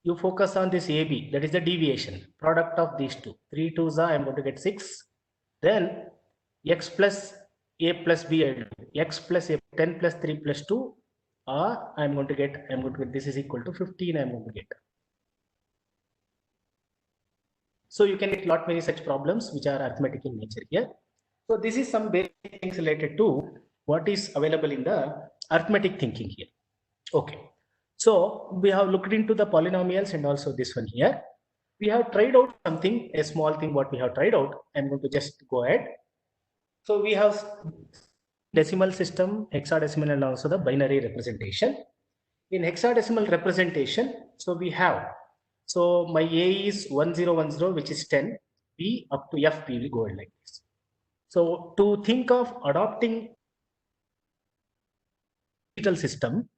you focus on this AB, that is the deviation, product of these two. 3 2s are, I am going to get 6. Then x plus a plus b, x plus a, 10 plus 3 plus 2 or I'm going to get this is equal to 15, I'm going to get. So you can get lot many such problems which are arithmetic in nature here. So this is some basic things related to what is available in the arithmetic thinking here. Okay. So we have looked into the polynomials and also this one here. We have tried out something, a small thing what we have tried out. I'm going to just go ahead. So we have decimal system, hexadecimal and also the binary representation. In hexadecimal representation, so we have, so my A is 1010 which is 10, B up to F we will go like this. So to think of adopting digital system,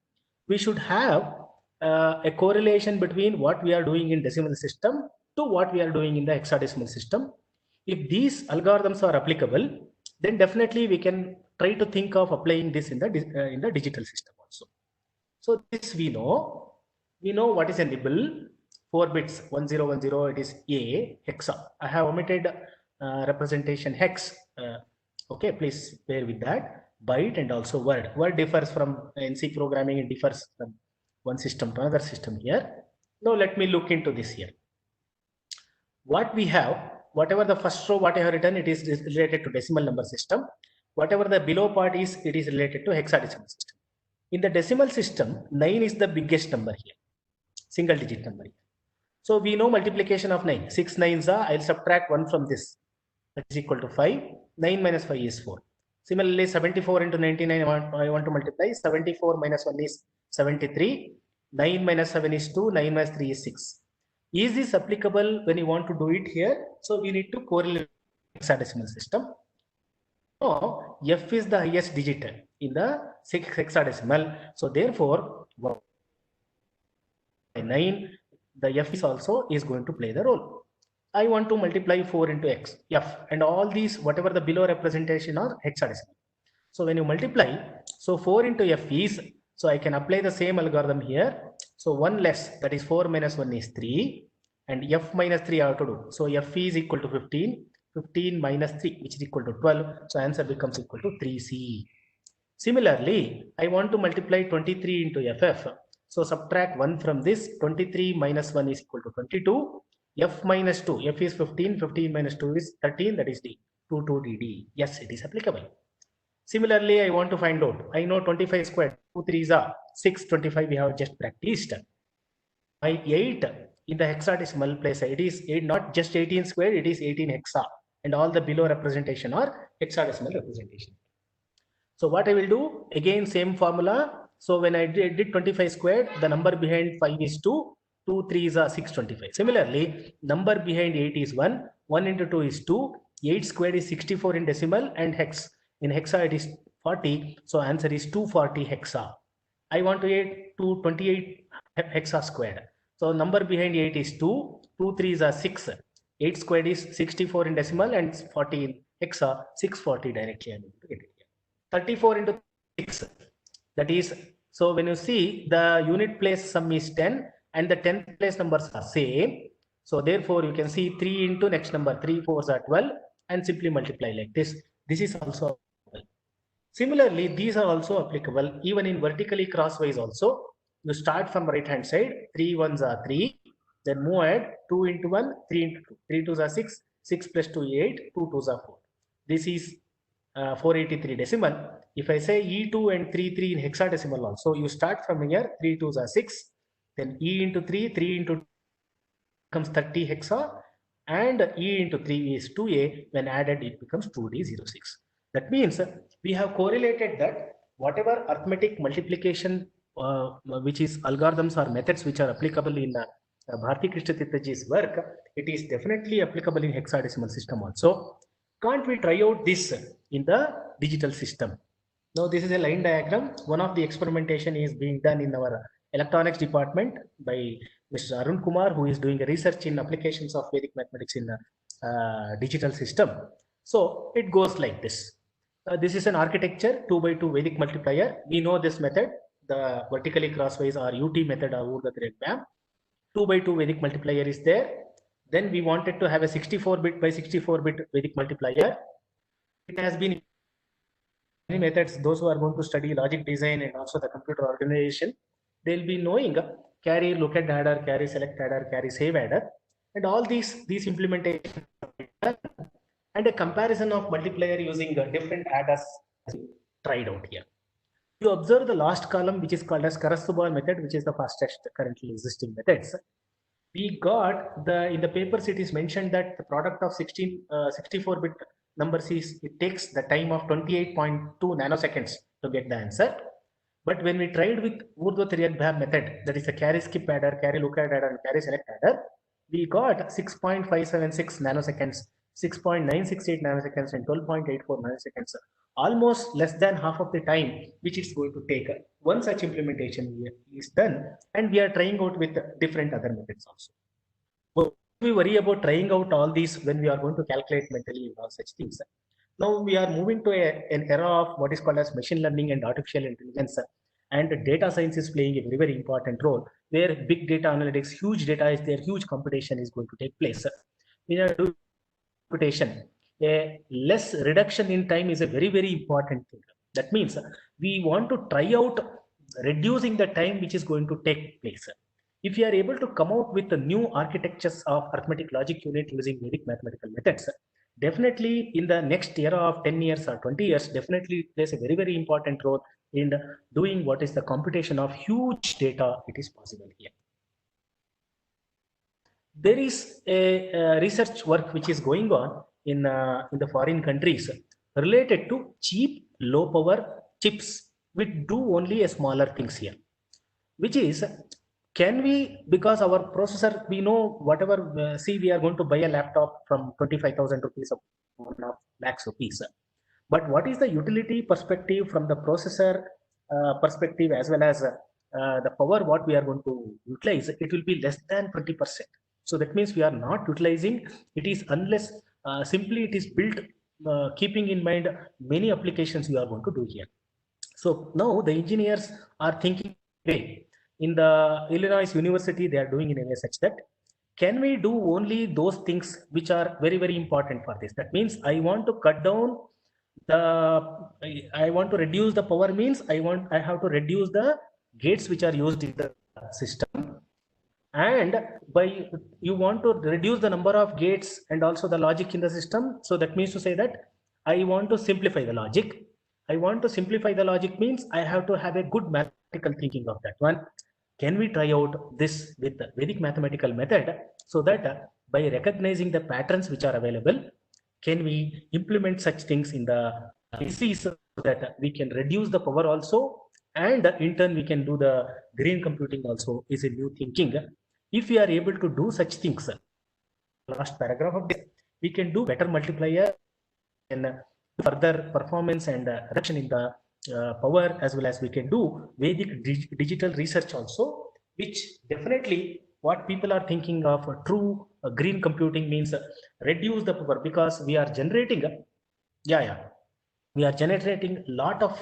we should have a correlation between what we are doing in decimal system to what we are doing in the hexadecimal system. If these algorithms are applicable, then definitely we can try to think of applying this in the digital system also. So this we know what is a nibble, 4 bits, 1010, it is A, hexa. I have omitted representation hex. Okay, please bear with that. Byte and also word. Word differs from in C programming, it differs from one system to another system here. Now let me look into this here. What we have, whatever the first row what I have written, it is related to decimal number system. Whatever the below part is, it is related to hexadecimal system. In the decimal system, 9 is the biggest number here, single digit number here. So we know multiplication of 9. 6 9s are, I'll subtract 1 from this. That is equal to 5. 9 minus 5 is 4. Similarly, 74 into 99, I want to multiply. 74 minus 1 is 73. 9 minus 7 is 2. 9 minus 3 is 6. Is this applicable when you want to do it here? So we need to correlate hexadecimal system. No, F is the highest digit in the hexadecimal. So therefore, 9, the F is also is going to play the role. I want to multiply 4 into X, F, and all these, whatever the below representation are hexadecimal. So when you multiply, so 4 into F is, so I can apply the same algorithm here. So 1 less, that is 4 minus 1 is 3, and F minus 3 I have to do. So F is equal to 15, 15 minus 3, which is equal to 12. So answer becomes equal to 3C. Similarly, I want to multiply 23 into FF. So subtract 1 from this, 23 minus 1 is equal to 22. F minus 2, F is 15, 15 minus 2 is 13, that is D, 2 DD. Yes, it is applicable. Similarly, I want to find out, I know 25 squared, 2 3s are 6, 25 we have just practiced. My 8 in the hexadecimal place, it is not just 18 squared, it is 18 hexa, and all the below representation are hexadecimal representation. So what I will do, again same formula. So when I did 25 squared, the number behind 5 is 2, 2 3s are 625. Similarly, number behind 8 is 1, 1 into 2 is 2, 8 squared is 64 in decimal, and hex, in hexa it is 40, so answer is 240 hexa. I want to add 228 hexa squared. So number behind 8 is 2, 2 3s are 6, 8 squared is 64 in decimal and 40 in hexa, 640 directly. I'm going to get it here. 34 into 6, that is, so when you see the unit place sum is 10 and the 10th place numbers are same. So therefore you can see 3 into next number, 3 4s are 12, and simply multiply like this. This is also applicable. Similarly, these are also applicable even in vertically crosswise also. You start from right hand side, 3 1s are 3, then move ahead, 2 into 1, 3 into 2, 3 2s are 6, 6 plus 2 8, 2 2s are 4. This is 483 decimal. If I say E2 and 3 3 in hexadecimal also, you start from here, 3 2s are 6, then E into 3, 3 into 2 becomes 30 hexa, and E into 3 is 2A. When added, it becomes 2D06. That means we have correlated that whatever arithmetic multiplication, which is algorithms or methods which are applicable in Bharati Krishna Tirthaji's work, it is definitely applicable in hexadecimal system also. Can't we try out this in the digital system? Now this is a line diagram. One of the experimentation is being done in our electronics department by Mr. Arun Kumar, who is doing a research in applications of Vedic mathematics in the digital system. So it goes like this. This is an architecture 2 by 2 Vedic multiplier. We know this method, the vertically crosswise or UT method or Urda 2 by 2 Vedic multiplier is there. Then we wanted to have a 64 bit by 64 bit Vedic multiplier. It has been methods, those who are going to study logic design and also the computer organization, they'll be knowing carry lookup adder, carry select adder, carry save adder, and all these implementation and a comparison of multiplier using different adders tried out here. You observe the last column, which is called as Karasubal method, which is the fastest currently existing methods. We got in the papers, it is mentioned that the product of 64-bit numbers it takes the time of 28.2 nanoseconds to get the answer. But when we tried with Urdhva-Tiryakbhar method, that is the carry skip adder, carry lookup adder, and carry select adder, we got 6.576 nanoseconds, 6.968 nanoseconds, and 12.84 nanoseconds, almost less than half of the time which it's going to take. One such implementation is done, and we are trying out with different other methods also. So we worry about trying out all these when we are going to calculate mentally and all such things. Now we are moving to an era of what is called as machine learning and artificial intelligence, and data science is playing a very, very important role, where big data analytics, huge data is there, huge computation is going to take place. We are doing computation. A less reduction in time is a very, very important thing. That means we want to try out reducing the time which is going to take place. If you are able to come out with the new architectures of arithmetic logic unit using Vedic mathematical methods, definitely in the next era of 10 years or 20 years, definitely plays a very, very important role in doing what is the computation of huge data. It is possible here. There is a research work which is going on in the foreign countries related to cheap, low power chips which do only a smaller things here, which is, can we, because our processor, we know whatever, see, we are going to buy a laptop from 25,000 rupees of 1.5 lakhs rupees. But what is the utility perspective from the processor perspective, as well as the power what we are going to utilize? It will be less than 20%. So that means we are not utilizing it, is unless simply it is built keeping in mind many applications we are going to do here. So now the engineers are thinking, hey, in the Illinois University, they are doing in a way such that, can we do only those things which are very, very important for this? That means I want to cut down I want to reduce the power, means I have to reduce the gates which are used in the system. And by you want to reduce the number of gates and also the logic in the system. So that means to say that I want to simplify the logic. I want to simplify the logic means I have to have a good mathematical thinking of that one. Can we try out this with the Vedic mathematical method, so that by recognizing the patterns which are available, can we implement such things in the PCs so that we can reduce the power also, and in turn we can do the green computing also, is a new thinking. If we are able to do such things, last paragraph of this, we can do better multiplier and further performance and reduction in the power, as well as we can do Vedic digital research also, which definitely what people are thinking of true green computing means reduce the power, because we are generating we are generating a lot of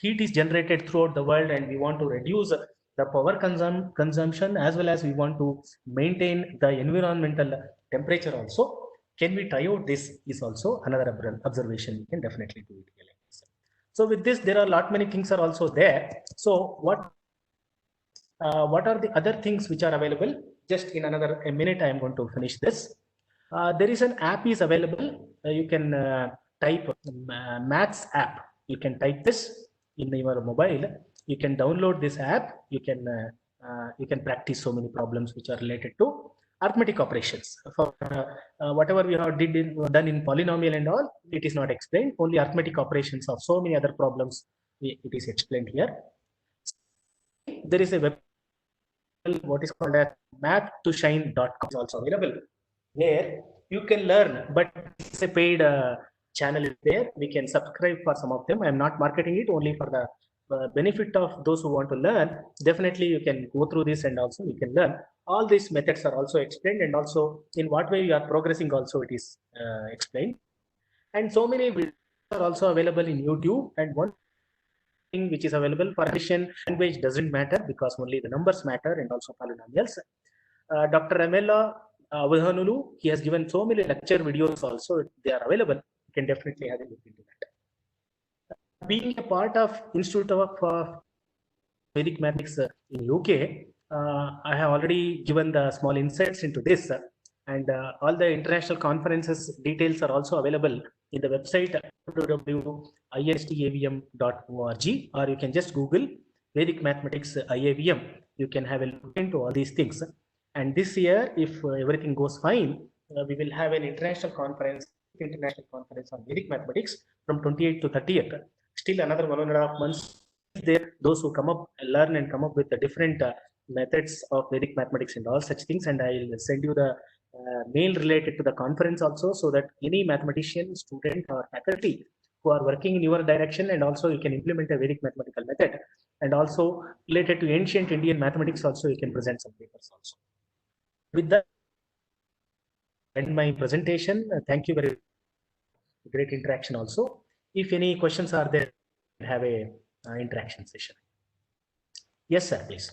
heat is generated throughout the world, and we want to reduce the power consumption, as well as we want to maintain the environmental temperature also. Can we try out this is also another observation. We can definitely do it here. So with this, there are a lot many things are also there. So what are the other things which are available? Just in another minute, I am going to finish this. There is an app is available. You can type Maths app. You can type this in your mobile. You can download this app. You can practice so many problems which are related to arithmetic operations. For whatever we have done in polynomial and all, it is not explained. Only arithmetic operations of so many other problems, it is explained here. There is a web, what is called as math2shine.com is also available, where you can learn, but it's a paid channel is there. We can subscribe for some of them. I am not marketing it, only for the benefit of those who want to learn. Definitely you can go through this, and also you can learn. All these methods are also explained, and also in what way you are progressing also it is explained. And so many videos are also available in YouTube. And one thing which is available for addition, language doesn't matter, because only the numbers matter, and also polynomials. Dr. Amela Avadhanulu, he has given so many lecture videos also. They are available. You can definitely have a look into that. being a part of Institute of Vedic Mathematics in UK, I have already given the small insights into this, and all the international conferences details are also available in the website www.istavm.org, or you can just Google Vedic Mathematics IAVM. You can have a look into all these things. And this year, if everything goes fine, we will have an international conference on Vedic Mathematics from 28th to 30th. Still another 1.5 months there. Those who come up, learn and come up with the different methods of Vedic mathematics and all such things. And I'll send you the mail related to the conference also, so that any mathematician, student or faculty who are working in your direction, and also you can implement a Vedic mathematical method, and also related to ancient Indian mathematics also, you can present some papers also. With that, end my presentation. Thank you very much. Great interaction also. If any questions are there, have a interaction session. Yes, sir, please.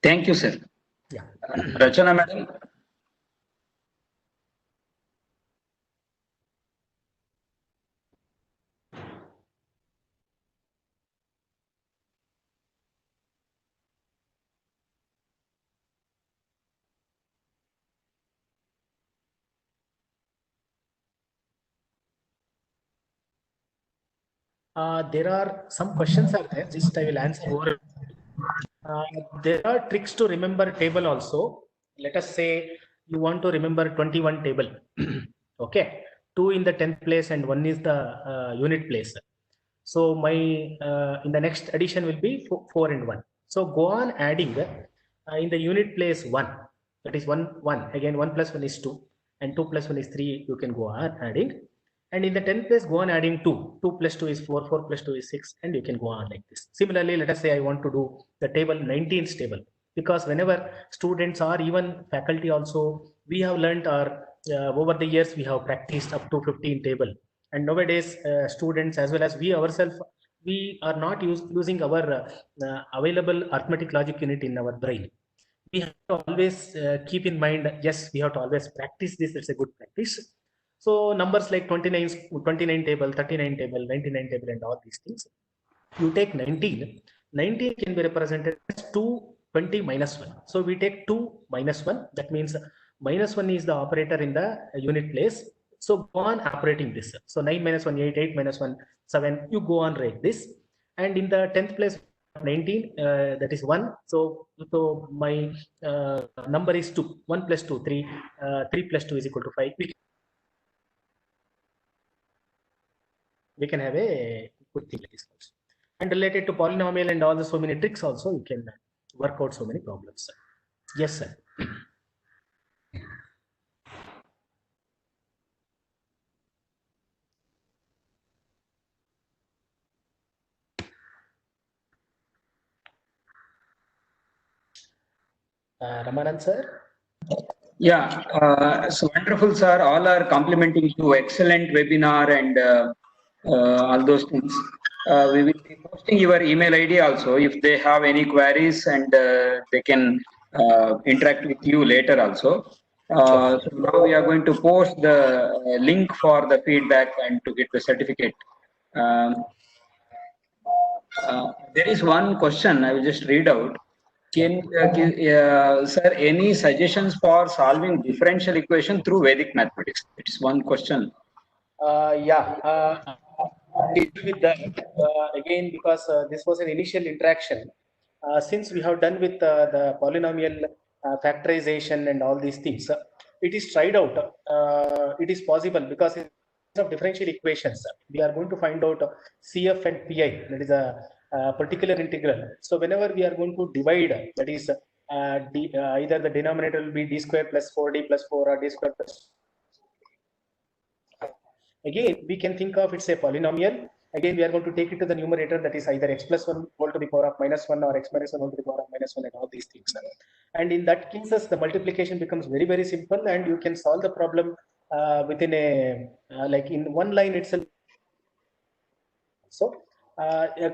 Thank you, sir. Yeah. Rachana, madam. There are some questions are there. Just I will answer over. There are tricks to remember table also. Let us say you want to remember 21 table. Okay, 2 in the 10th place and 1 is the unit place. So my in the next addition will be 4 and 1. So go on adding in the unit place 1. That is 1. Again 1 plus 1 is 2, and 2 plus 1 is 3. You can go on adding. And in the 10th place, go on adding 2. 2 plus 2 is 4, 4 plus 2 is 6, and you can go on like this. Similarly, let us say I want to do the table 19th table, because whenever students or even faculty also, we have learned, or over the years we have practiced up to 15 table. And nowadays, students as well as we ourselves, we are not using our available arithmetic logic unit in our brain. We have to always keep in mind, yes, we have to always practice this. It's a good practice. So numbers like 29 table, 39 table, 99 table, and all these things. You take 19. 19 can be represented as 220 minus 1. So we take 2 minus 1. That means minus 1 is the operator in the unit place. So go on operating this. So 9 minus 1, 8, 8 minus 1, 7. You go on like this. And in the 10th place, 19, that is 1. So my number is 2. 1 plus 2, 3. 3 plus 2 is equal to 5. We can have a good thing like this also. And related to polynomial and all the so many tricks also, you can work out so many problems, sir. Yes, sir. Ramanand, sir. Yeah, so wonderful, sir. All are complimenting you. Excellent webinar and all those things. We will be posting your email ID also if they have any queries, and they can interact with you later also. So now we are going to post the link for the feedback and to get the certificate. There is one question I will just read out. Can sir, any suggestions for solving differential equation through Vedic mathematics? It is one question. With that again, because this was an initial interaction. Since we have done with the polynomial factorization and all these things, it is tried out. It is possible because of differential equations, we are going to find out CF and PI, that is a particular integral. So whenever we are going to divide, that is either the denominator will be d square plus 4d plus 4 or d square plus. Again, we can think of it's a polynomial. Again, we are going to take it to the numerator, that is either x plus 1 whole to the power of minus 1 or x minus 1 whole to the power of minus 1 and all these things. And in that cases, the multiplication becomes very, very simple, and you can solve the problem within a, like in one line itself. So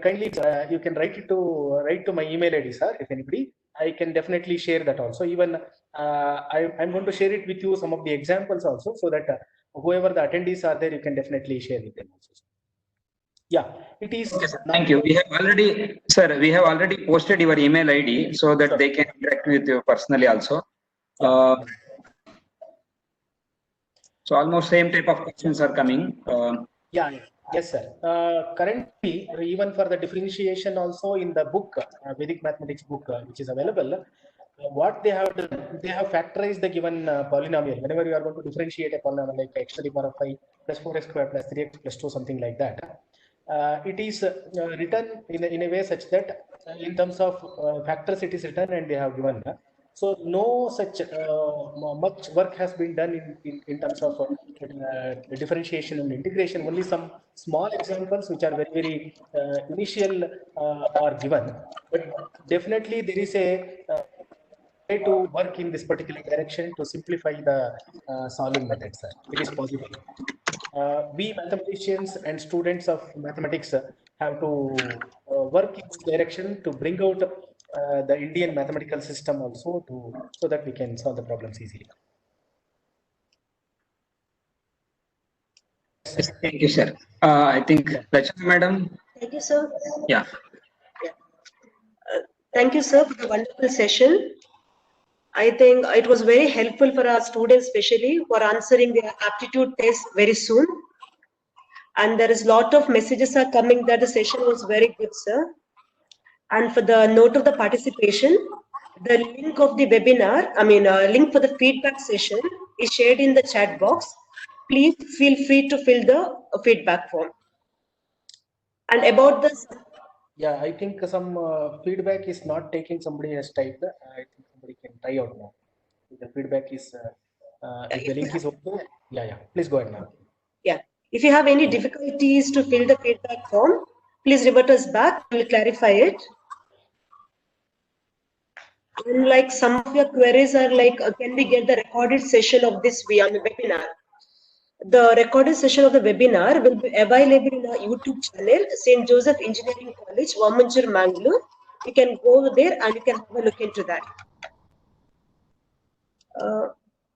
kindly you can write to my email ID, sir. If anybody, I can definitely share that also. Even I'm going to share it with you, some of the examples also, so that whoever the attendees are there, you can definitely share with them also. Yeah, it is. Okay, sir. Thank you. We have already, sir, we have already posted your email ID so that Sure. they can interact with you personally also. Yeah. So almost same type of questions are coming. Yeah, yes, sir. Currently, even for the differentiation also in the book, Vedic mathematics book, which is available, what they have done, they have factorized the given polynomial. Whenever you are going to differentiate a polynomial like x to the power of 5 plus 4x squared plus 3x plus 2, something like that, it is written in a way such that in terms of factors it is written and they have given. So no such much work has been done in terms of differentiation and integration. Only some small examples which are very, very initial are given. But definitely there is a try to work in this particular direction to simplify the solving methods. It is possible. We mathematicians and students of mathematics have to work in this direction to bring out the Indian mathematical system also so that we can solve the problems easily. Thank you, sir. I think Rachana madam. Thank you, sir. Yeah. Thank you, sir, for the wonderful session. I think it was very helpful for our students, especially for answering their aptitude test very soon. And there is a lot of messages are coming that the session was very good, sir. And for the note of the participation, the link of the webinar, link for the feedback session is shared in the chat box. Please feel free to fill the feedback form. And about this. Yeah, I think some feedback is not taking. Somebody has typed. I think somebody can try out now. If the feedback is, if the link is open, yeah. Please go ahead now. Yeah. If you have any difficulties to fill the feedback form, please revert us back. We'll clarify it. And like some of your queries are like, can we get the recorded session of this webinar? The recorded session of the webinar will be available in our YouTube channel, St. Joseph Engineering College, Vamanchur, Mangalore. You can go over there and you can have a look into that.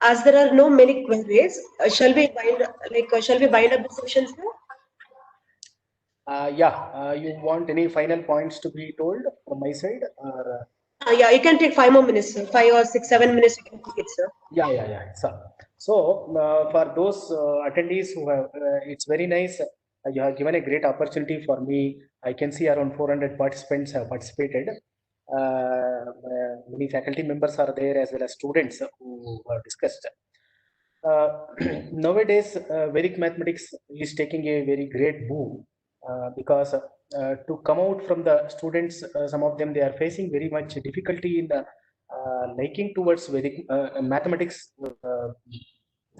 As there are no many queries, shall we bind up the session, sir? You want any final points to be told from my side, or? Yeah, you can take 5 more minutes, sir. 5 or 6, 7 minutes you can take it, sir. Yeah. So for those attendees who have, it's very nice. You have given a great opportunity for me. I can see around 400 participants have participated. Many faculty members are there as well as students who have discussed. Nowadays, Vedic mathematics is taking a very great boom because to come out from the students, some of them they are facing very much difficulty in the liking towards Vedic mathematics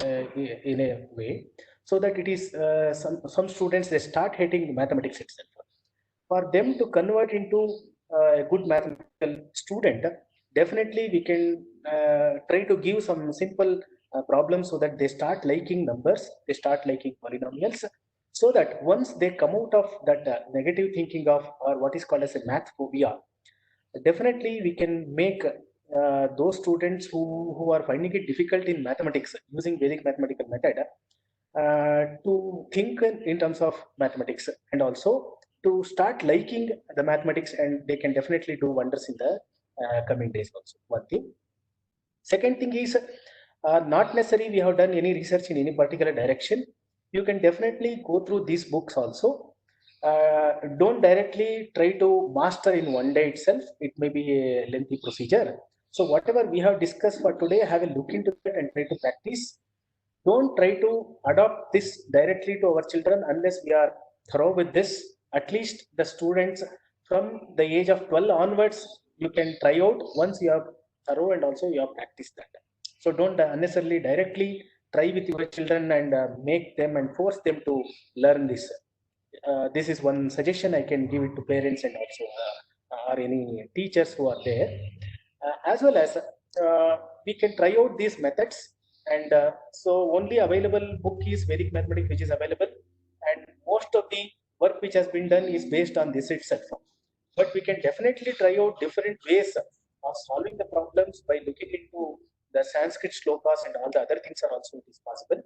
in a way, so that it is some students they start hating mathematics itself. For them to convert into a good mathematical student, definitely we can try to give some simple problems so that they start liking numbers, they start liking polynomials, so that once they come out of that negative thinking of, or what is called as a math phobia, definitely we can make those students who are finding it difficult in mathematics using Vedic mathematical method to think in terms of mathematics, and also to start liking the mathematics, and they can definitely do wonders in the coming days also. One thing. Second thing is, not necessarily we have done any research in any particular direction. You can definitely go through these books also. Don't directly try to master in one day itself. It may be a lengthy procedure. So whatever we have discussed for today, have a look into it and try to practice. Don't try to adopt this directly to our children unless we are thorough with this. At least the students from the age of 12 onwards, you can try out once you have thorough and also you have practiced that. So don't unnecessarily directly try with your children and make them and force them to learn this. This is one suggestion I can give it to parents and also or any teachers who are there. As well as we can try out these methods, and so only available book is Vedic mathematics which is available, and most of the work which has been done is based on this itself. But we can definitely try out different ways of solving the problems by looking into the Sanskrit shlokas and all the other things are also it is possible.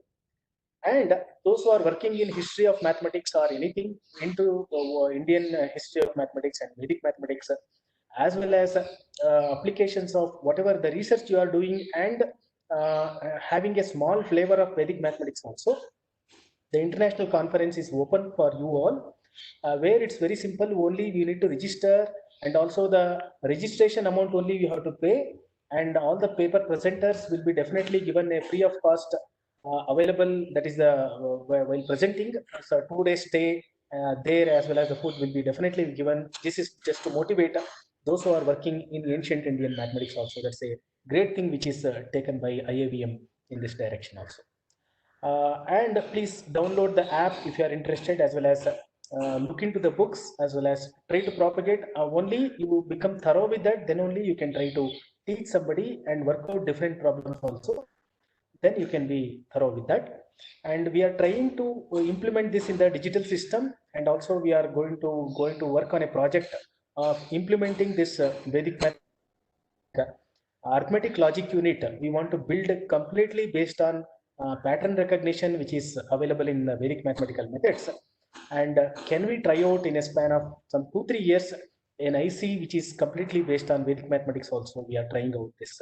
And those who are working in history of mathematics or anything into Indian history of mathematics and Vedic mathematics, as well as applications of whatever the research you are doing, and having a small flavor of Vedic mathematics also, the international conference is open for you all, where it's very simple. Only you need to register, and also the registration amount only you have to pay, and all the paper presenters will be definitely given a free of cost available. That is the while presenting. So 2 days stay there, as well as the food will be definitely given. This is just to motivate those who are working in ancient Indian mathematics also. That's a great thing which is taken by IAVM in this direction also. And please download the app if you are interested, as well as look into the books, as well as try to propagate. Only you become thorough with that, then only you can try to teach somebody and work out different problems also. Then you can be thorough with that. And we are trying to implement this in the digital system, and also we are going to work on a project of implementing this Vedic arithmetic logic unit. We want to build completely based on pattern recognition, which is available in Vedic mathematical methods. And can we try out in a span of some 2-3 years an IC which is completely based on Vedic mathematics also? We are trying out this.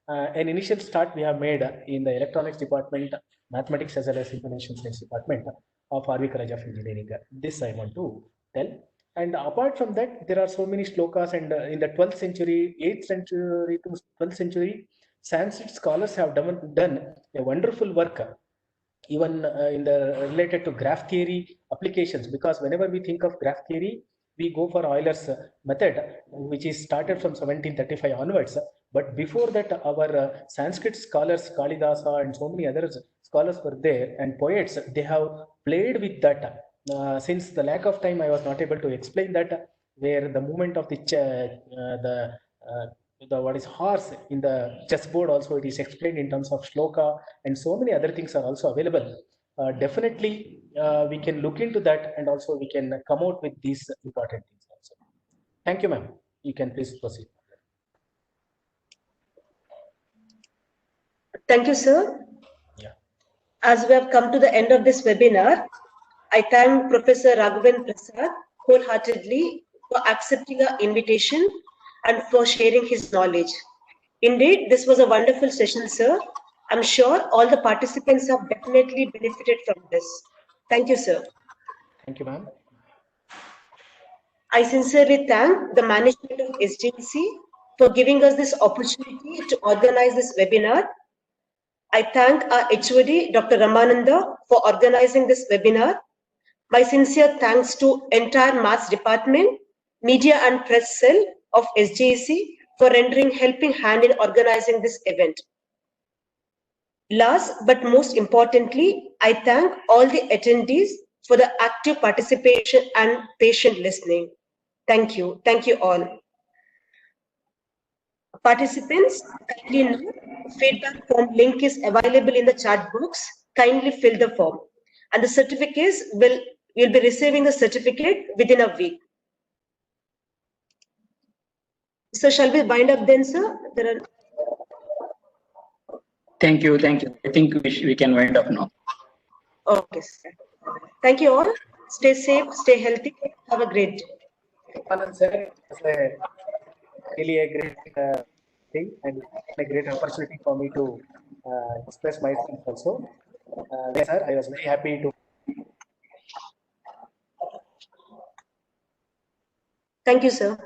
An initial start we have made in the electronics department, mathematics as well as information science department of RV College of Engineering. This I want to tell. And apart from that, there are so many shlokas, and in the 12th century, 8th century to 12th century, Sanskrit scholars have done a wonderful work, even in the related to graph theory applications. Because whenever we think of graph theory, we go for Euler's method, which is started from 1735 onwards. But before that, our Sanskrit scholars, Kalidasa and so many other scholars were there, and poets, they have played with that. Since the lack of time, I was not able to explain that, where the movement of the what is horse in the chessboard also, it is explained in terms of shloka, and so many other things are also available. Definitely we can look into that, and also we can come out with these important things also. Thank you, ma'am. You can please proceed. Thank you, sir. Yeah. As we have come to the end of this webinar, I thank Professor Raghavan Prasad wholeheartedly for accepting our invitation and for sharing his knowledge. Indeed, this was a wonderful session, sir. I'm sure all the participants have definitely benefited from this. Thank you, sir. Thank you, ma'am. I sincerely thank the management of SJC for giving us this opportunity to organize this webinar. I thank our HOD, Dr. Ramananda, for organizing this webinar. My sincere thanks to entire Maths Department, Media and Press Cell of SJC for rendering helping hand in organizing this event. Last but most importantly, I thank all the attendees for the active participation and patient listening. Thank you. Thank you all. Participants, kindly note, feedback form link is available in the chat box. Kindly fill the form. And the certificates will be receiving the certificate within a week. So shall we wind up then, sir? Thank you. Thank you. I think we can wind up now. Okay, sir. Thank you all. Stay safe, stay healthy. Have a great day. Anand sir, it's really a great thing, and a great opportunity for me to express myself also. Yes, sir, I was very happy to. Thank you, sir.